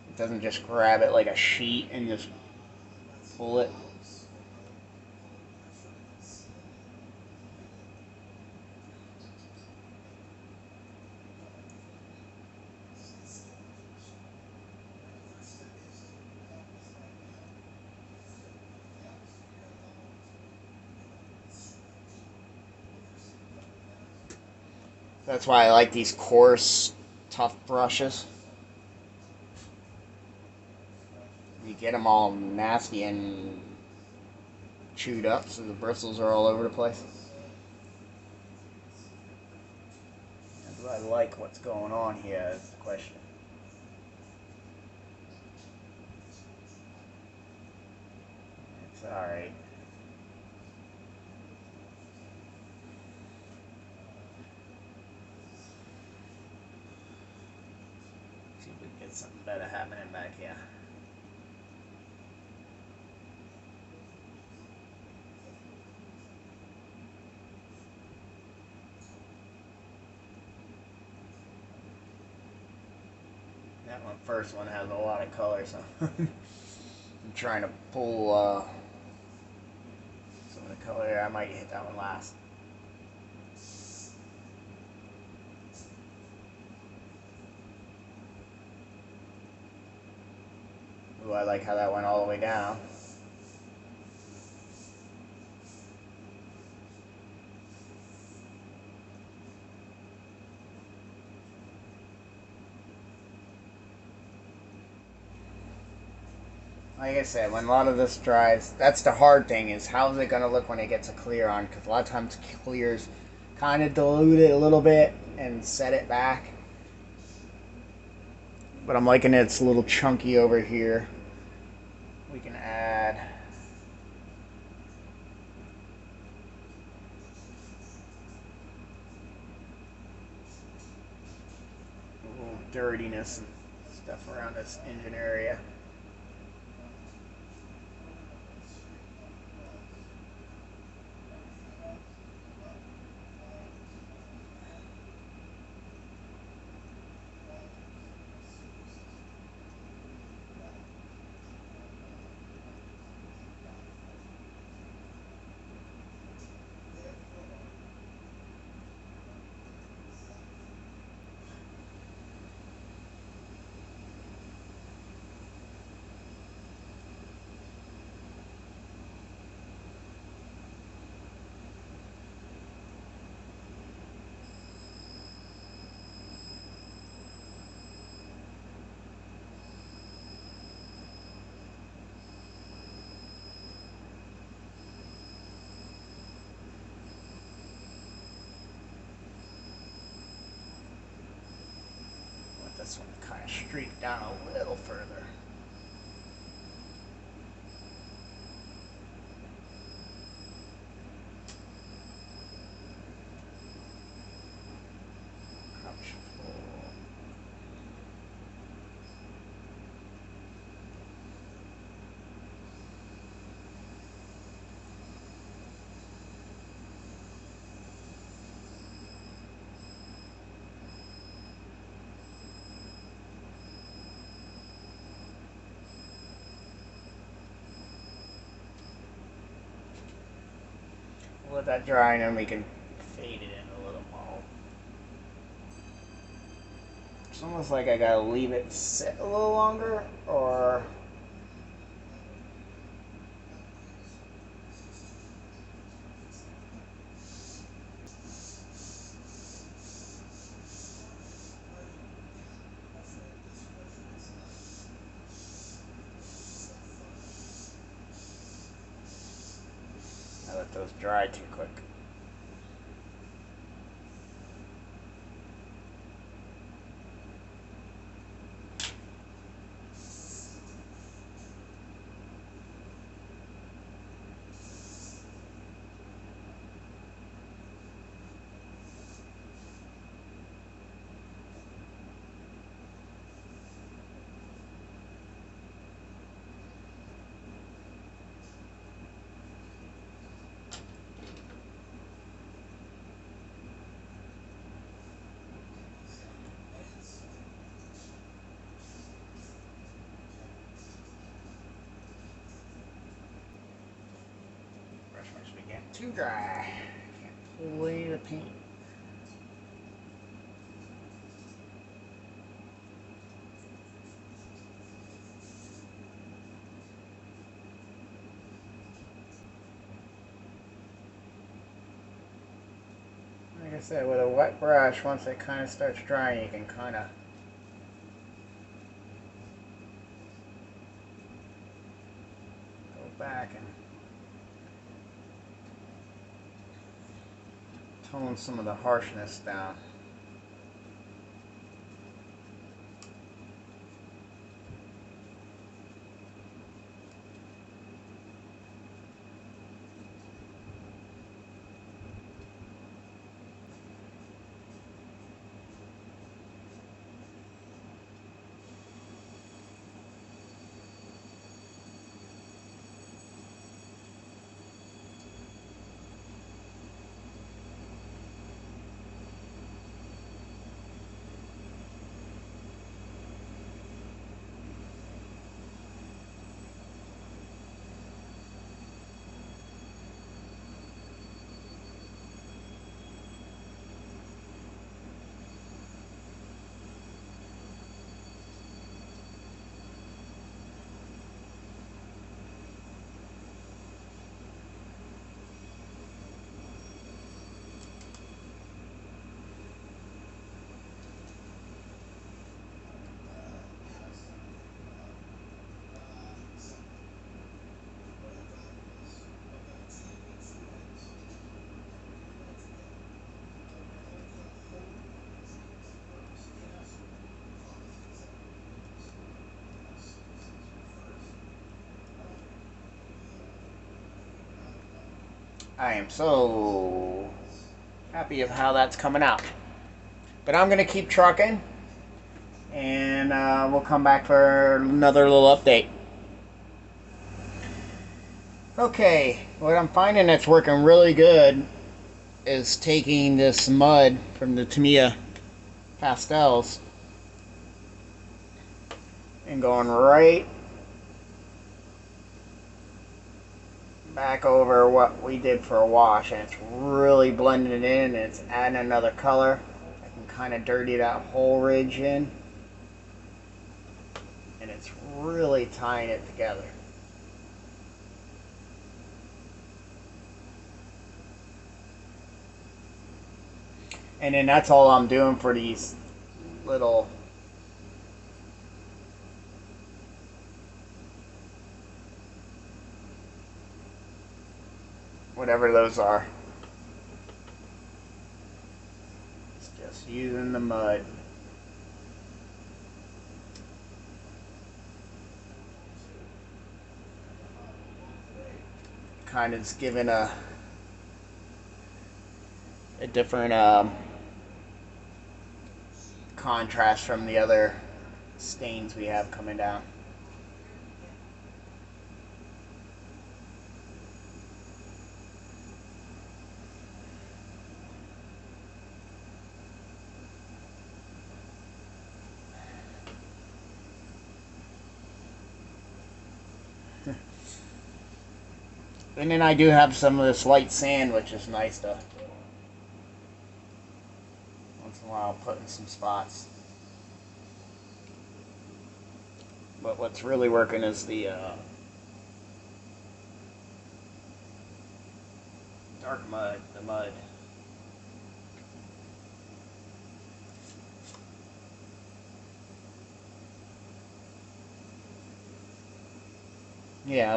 It doesn't just grab it like a sheet and just pull it. That's why I like these coarse, tough brushes. You get them all nasty and chewed up, so the bristles are all over the place. Do I like what's going on here is the question. It's alright. See if we can get something better happening back here. That first one has a lot of color, so I'm trying to pull some of the color here. I might hit that one last. Ooh, I like how that went all the way down. Like I said, when a lot of this dries, that's the hard thing, is how's it going to look when it gets a clear on, because a lot of times clears kind of dilute it a little bit and set it back. But I'm liking it's a little chunky over here. We can add a little dirtiness and stuff around this engine area. This one kind of streak down a little further. Probably should pull. Let that dry and then we can fade it in a little more. It's almost like I gotta leave it sit a little longer, or I let those dry too quick. too dry. Can't pull any of the paint. Like I said, with a wet brush, once it kind of starts drying, you can kind of go back and tone some of the harshness down. I am so happy of how that's coming out. But I'm going to keep trucking, and we'll come back for another little update. Okay, what I'm finding that's working really good is taking this mud from the Tamiya pastels and going right back over what we did for a wash, and it's really blending it in, and it's adding another color. I can kind of dirty that whole ridge in, and it's really tying it together. And then that's all I'm doing for these little whatever those are. It's just using the mud. Kind of giving a different contrast from the other stains we have coming down. And then I do have some of this light sand, which is nice to once in a while put in some spots. But what's really working is the dark mud, the mud. Yeah,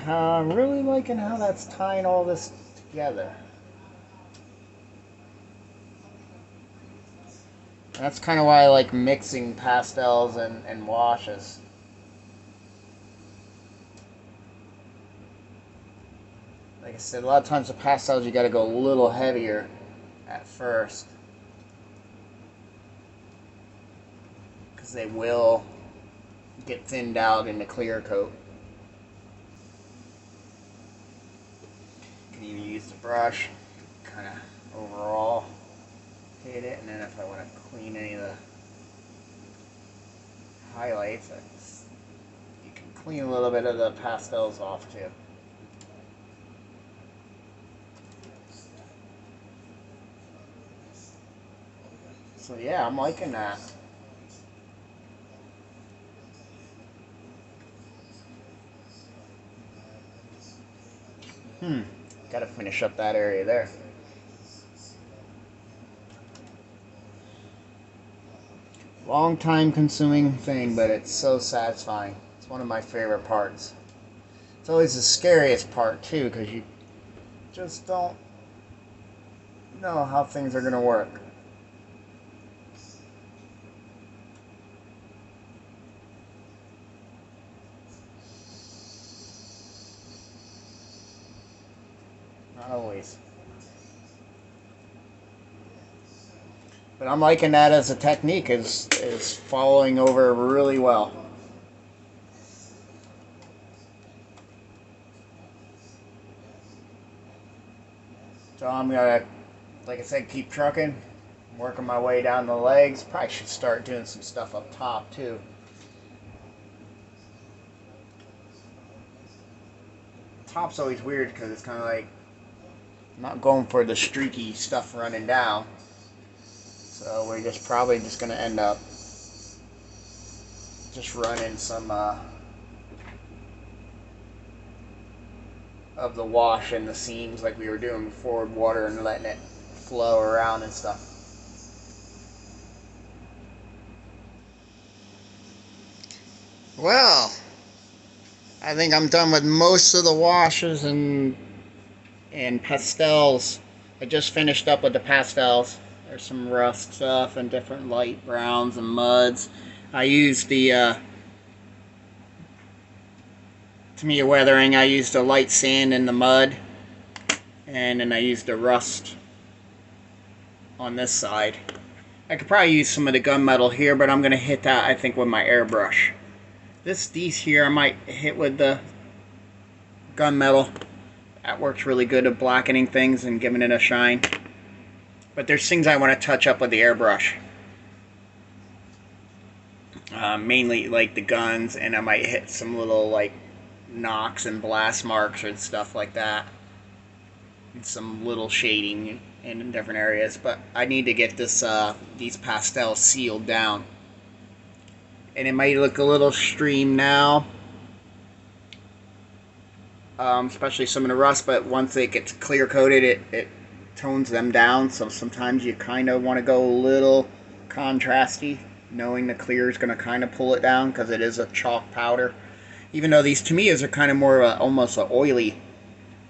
I'm really liking how that's tying all this together. That's kind of why I like mixing pastels and washes. Like I said, a lot of times the pastels you got to go a little heavier at first, because they will get thinned out in the clear coat. You can even use the brush, kind of overall hit it, and then if I want to clean any of the highlights, you can clean a little bit of the pastels off too. So yeah, I'm liking that. Gotta finish up that area there. Long time consuming thing, but it's so satisfying. It's one of my favorite parts. It's always the scariest part too, because you just don't know how things are going to work. Not always. But I'm liking that as a technique, is following over really well. So I'm gonna, like I said, keep trucking, working my way down the legs. Probably should start doing some stuff up top too. Top's always weird because it's kind of like I'm not going for the streaky stuff running down. So we're just probably just gonna end up just running some of the wash in the seams like we were doing before with water and letting it flow around and stuff. Well, I think I'm done with most of the washes and pastels. I just finished up with the pastels. There's some rust stuff and different light browns and muds. I used the Tamiya weathering. I used the light sand in the mud, and then I used the rust on this side. I could probably use some of the gunmetal here, but I'm going to hit that, I think, with my airbrush. These here I might hit with the gunmetal. That works really good at blackening things and giving it a shine. But there's things I want to touch up with the airbrush. Mainly like the guns, and I might hit some little like knocks and blast marks and stuff like that. And some little shading in different areas. But I need to get this these pastels sealed down. And it might look a little stream now. Especially some of the rust, but once it gets clear coated, it tones them down. So sometimes you kind of want to go a little contrasty, knowing the clear is going to kind of pull it down because it is a chalk powder. Even though these Tamiyas are kind of more of almost an oily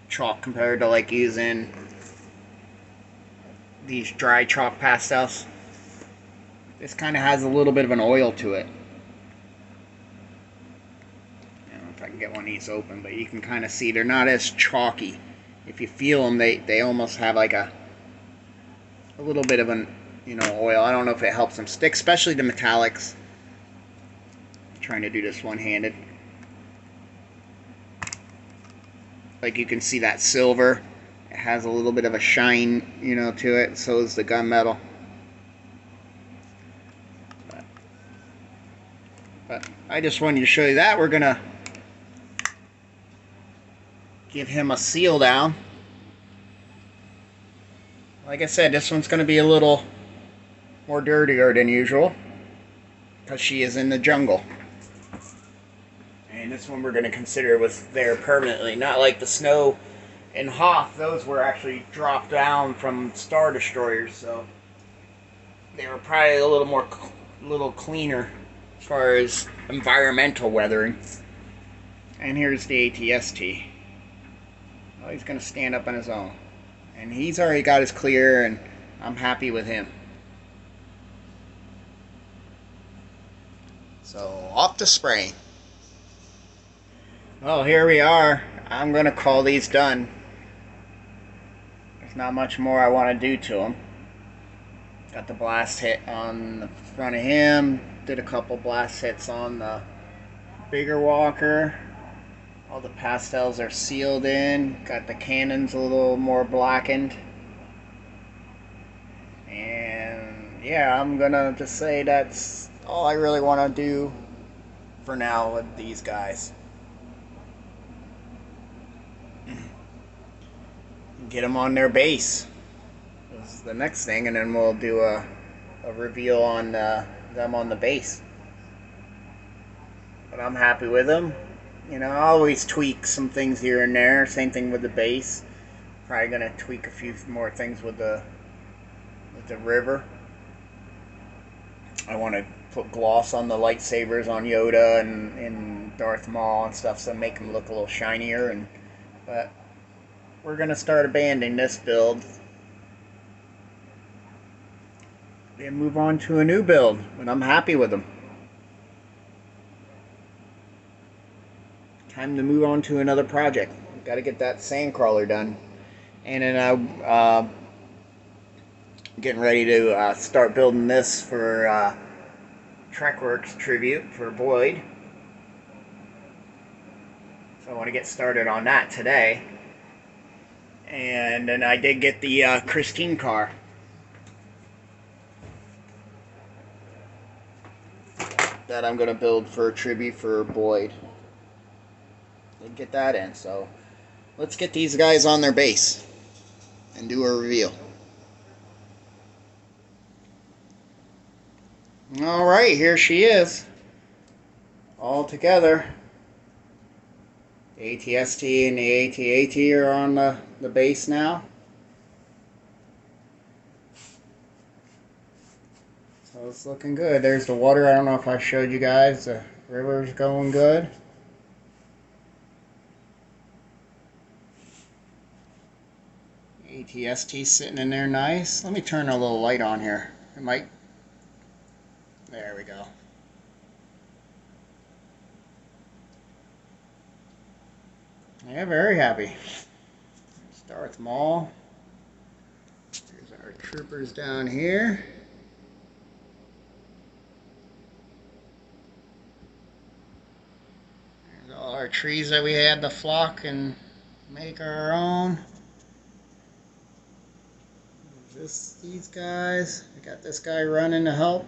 chalk compared to like using these dry chalk pastels. This kind of has a little bit of an oil to it. I can get one of these open, but you can kind of see they're not as chalky. If you feel them, they almost have like a little bit of an oil. I don't know if it helps them stick, especially the metallics. I'm trying to do this one-handed. Like you can see that silver, it has a little bit of a shine, to it. So is the gunmetal. But I just wanted to show you that. We're gonna give him a seal down. Like I said, this one's going to be a little more dirtier than usual because she is in the jungle. And this one we're going to consider was there permanently, not like the snow in Hoth. Those were actually dropped down from Star Destroyers, so they were probably a little cleaner as far as environmental weathering. And here's the ATST. Oh, he's going to stand up on his own. And he's already got his clear, and I'm happy with him. So, off to spraying. Well, here we are. I'm going to call these done. There's not much more I want to do to them. Got the blast hit on the front of him. Did a couple blast hits on the bigger walker. All the pastels are sealed in. Got the cannons a little more blackened. And yeah, I'm gonna just say that's all I really want to do for now with these guys. Get them on their base. This is the next thing, and then we'll do a a reveal on them on the base. But I'm happy with them. You know, I always tweak some things here and there. Same thing with the base. Probably gonna tweak a few more things with the river. I want to put gloss on the lightsabers on Yoda and Darth Maul and stuff, so make them look a little shinier. But we're gonna start abandoning this build and move on to a new build. And I'm happy with them. Time to move on to another project. Got to get that sandcrawler done, and then getting ready to start building this for Trekworks tribute for Boyd. So I want to get started on that today. And then I did get the Christine car. That I'm going to build for a tribute for Boyd. Did get that in, so let's get these guys on their base and do a reveal. Alright, here she is. All together. The ATST and the AT-AT are on the base now. So it's looking good. There's the water. I don't know if I showed you guys. The river's going good. ATST sitting in there nice. Let me turn a little light on here. It might. There we go. Yeah, very happy. There's Darth Maul. There's our troopers down here. There's all our trees that we had to flock and make our own. These guys. I got this guy running to help.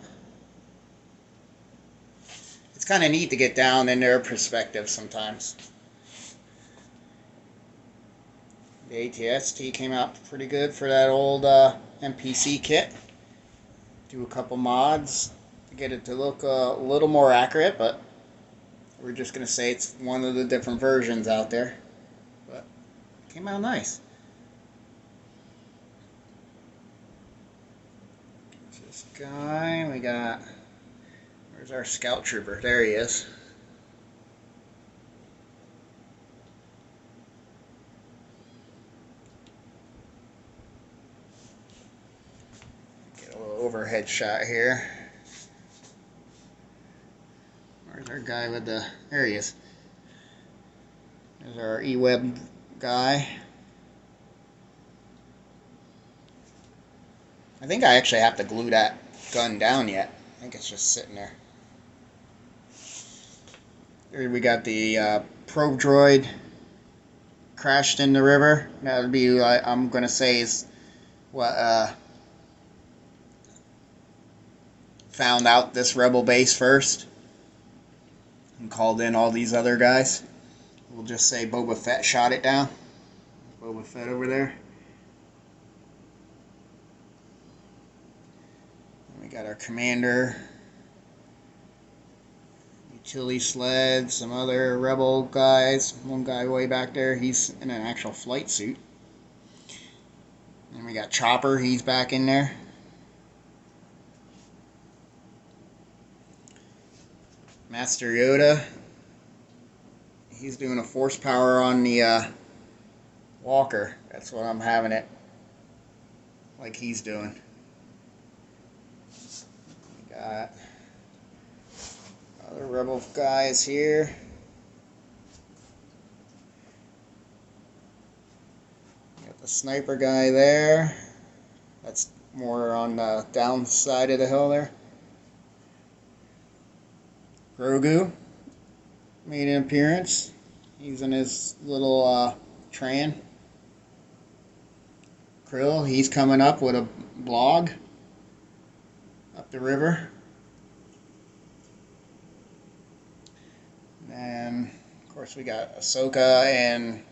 It's kind of neat to get down in their perspective sometimes. The ATST came out pretty good for that old NPC kit. Do a couple mods to get it to look a little more accurate, but we're just going to say it's one of the different versions out there. But it came out nice. This guy, we got, where's our scout trooper? There he is. Get a little overhead shot here. Where's our guy with the, there he is. There's our E-Web guy. I think I actually have to glue that gun down yet. I think it's just sitting there. Here we got the probe droid crashed in the river. That would be, I'm going to say, is what found out this rebel base first and called in all these other guys. We'll just say Boba Fett shot it down. Boba Fett over there. We got our commander, utility sled, some other rebel guys. One guy way back there, he's in an actual flight suit. And we got Chopper, he's back in there. Master Yoda, he's doing a force power on the walker. That's what I'm having it like he's doing. Got other rebel guys here. Got the sniper guy there. That's more on the down side of the hill there. Grogu made an appearance. He's in his little Tran. Krill, he's coming up with a blog up the river. And of course we got Ahsoka and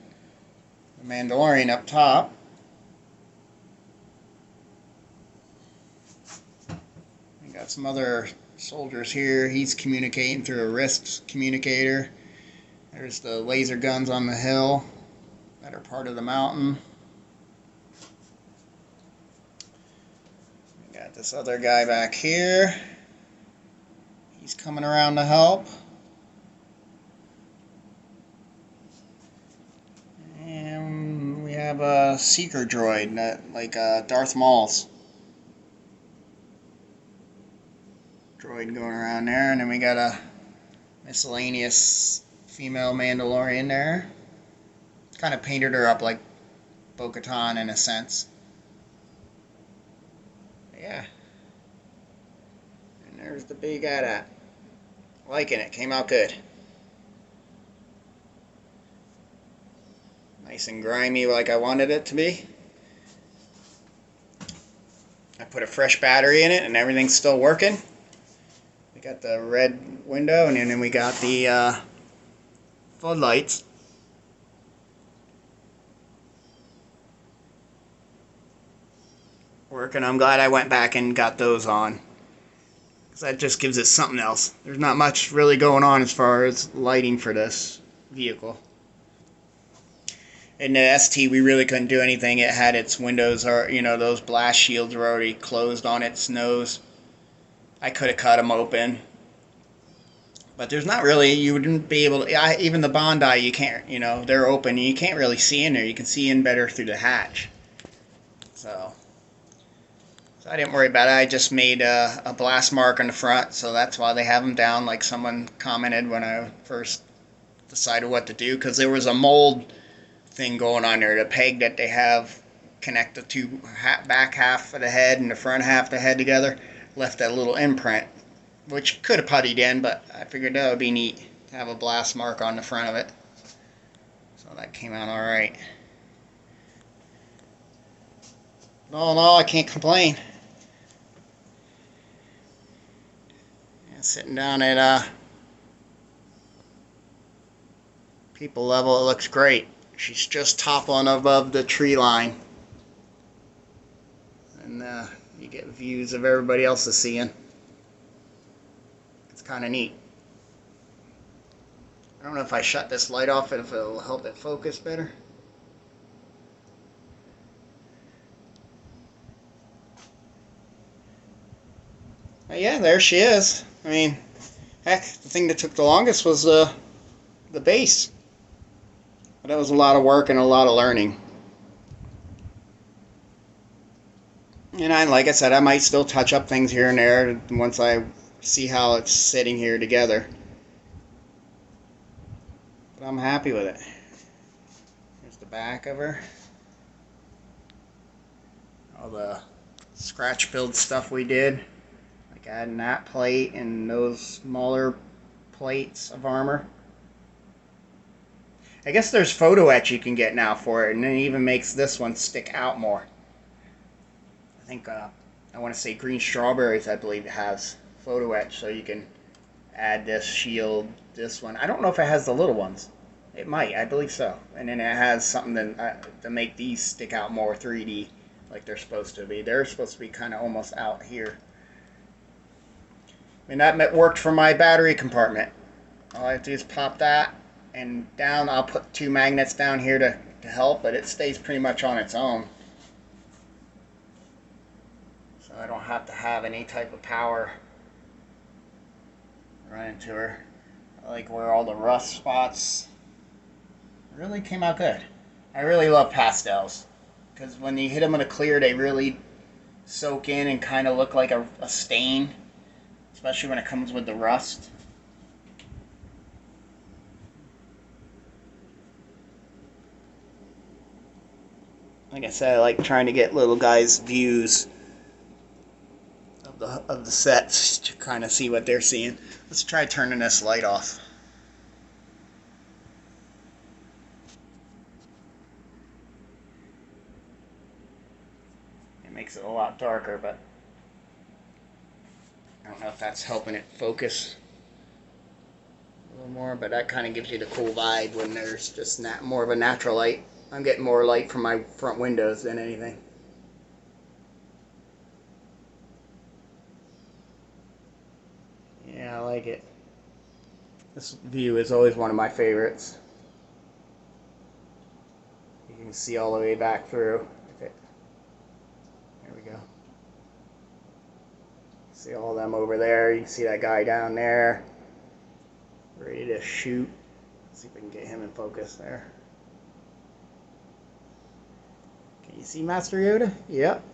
the Mandalorian up top. Got some other soldiers here. He's communicating through a wrist communicator. There's the laser guns on the hill that are part of the mountain. We got this other guy back here. He's coming around to help. And we have a seeker droid, like Darth Maul's droid going around there. And then we got a miscellaneous female Mandalorian there. Kind of painted her up like Bo-Katan in a sense. Yeah. And there's the big AT-AT. Liking it. Came out good. Nice and grimy like I wanted it to be. I put a fresh battery in it and everything's still working. We got the red window and then we got the floodlights. Working. I'm glad I went back and got those on, because that just gives it something else. There's not much really going on as far as lighting for this vehicle. In the ST, we really couldn't do anything. It had its windows, or those blast shields were already closed on its nose. I could have cut them open, but there's not really. You wouldn't be able to. Even the Bondi, you can't. They're open. You can't really see in there. You can see in better through the hatch. So I didn't worry about it. I just made a blast mark on the front, so that's why they have them down, like someone commented when I first decided what to do, because there was a mold thing going on there. The peg that they have connect the two back half of the head and the front half of the head together left that little imprint, which could have puttied in, but I figured that would be neat to have a blast mark on the front of it. So that came out alright. All in all, I can't complain. Sitting down at people level, it looks great. She's just toppling above the tree line, and you get views of everybody else is seeing. It's kind of neat. I don't know if I shut this light off, if it'll help it focus better. But yeah, there she is. I mean, heck, the thing that took the longest was the base. But that was a lot of work and a lot of learning. And like I said, I might still touch up things here and there once I see how it's sitting here together. But I'm happy with it. Here's the back of her. All the scratch build stuff we did. Like adding that plate and those smaller plates of armor. I guess there's photo etch you can get now for it, and it even makes this one stick out more. I think, I want to say Green Strawberries, I believe it has photo etch, so you can add this shield, this one. I don't know if it has the little ones. It might, I believe so. And then it has something to make these stick out more 3D, like they're supposed to be. They're supposed to be kind of almost out here. And that worked for my battery compartment. All I have to do is pop that and down. I'll put 2 magnets down here to help, but it stays pretty much on its own. So I don't have to have any type of power run into her. I like where all the rust spots really came out good. I really love pastels, because when you hit them in a clear, they really soak in and kind of look like a stain. Especially when it comes with the rust. Like I said, I like trying to get little guys' views of the sets to kind of see what they're seeing. Let's try turning this light off. It makes it a lot darker, but I don't know if that's helping it focus a little more, but that kind of gives you the cool vibe when there's just more of a natural light. I'm getting more light from my front windows than anything. This view is always one of my favorites. You can see all the way back through. Okay. There we go. See all of them over there. You can see that guy down there, ready to shoot. Let's see if we can get him in focus there. Can you see Master Yoda? Yep.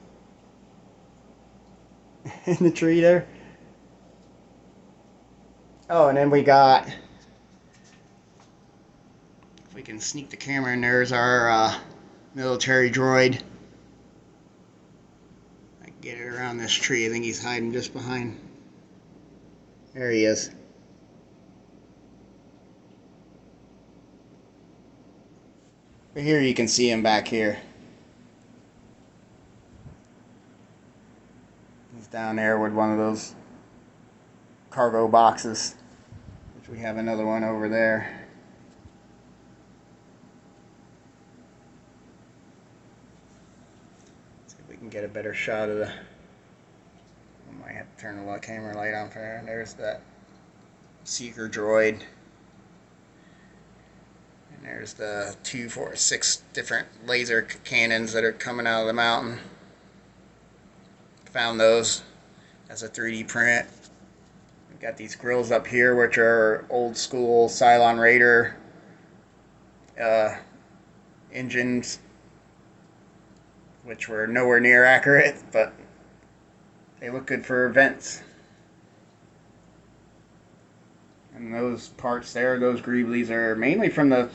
In the tree there. Oh, and then we got, if we can sneak the camera in, there's our military droid. I can get it around this tree. I think he's hiding just behind. There he is. But here you can see him back here. He's down there with one of those cargo boxes, which we have another one over there. See if we can get a better shot of the, I might have to turn the camera light on for there. There's that seeker droid, and there's the 2, 4, 6 different laser cannons that are coming out of the mountain. Found those as a 3D print. We've got these grills up here, which are old school Cylon Raider engines, which were nowhere near accurate, but they look good for vents. And those parts there, those greeblies, are mainly from the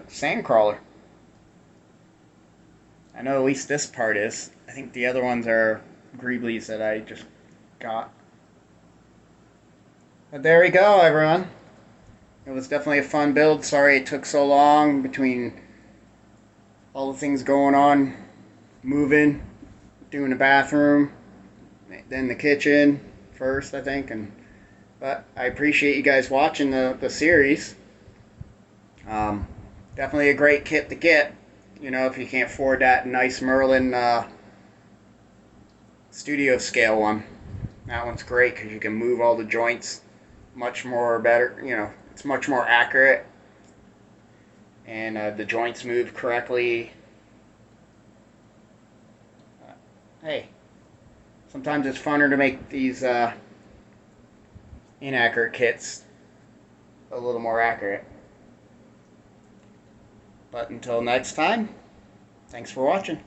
Sandcrawler. I know at least this part is. I think the other ones are greeblies that I just got. But there we go, everyone. It was definitely a fun build. Sorry it took so long between all the things going on, moving, doing the bathroom, then the kitchen first, I think. But I appreciate you guys watching the series. Definitely a great kit to get. You know, if you can't afford that nice Merlin studio scale one. That one's great because you can move all the joints much more better. You know, it's much more accurate, and the joints move correctly. Hey, sometimes it's funner to make these inaccurate kits a little more accurate. But until next time, thanks for watching.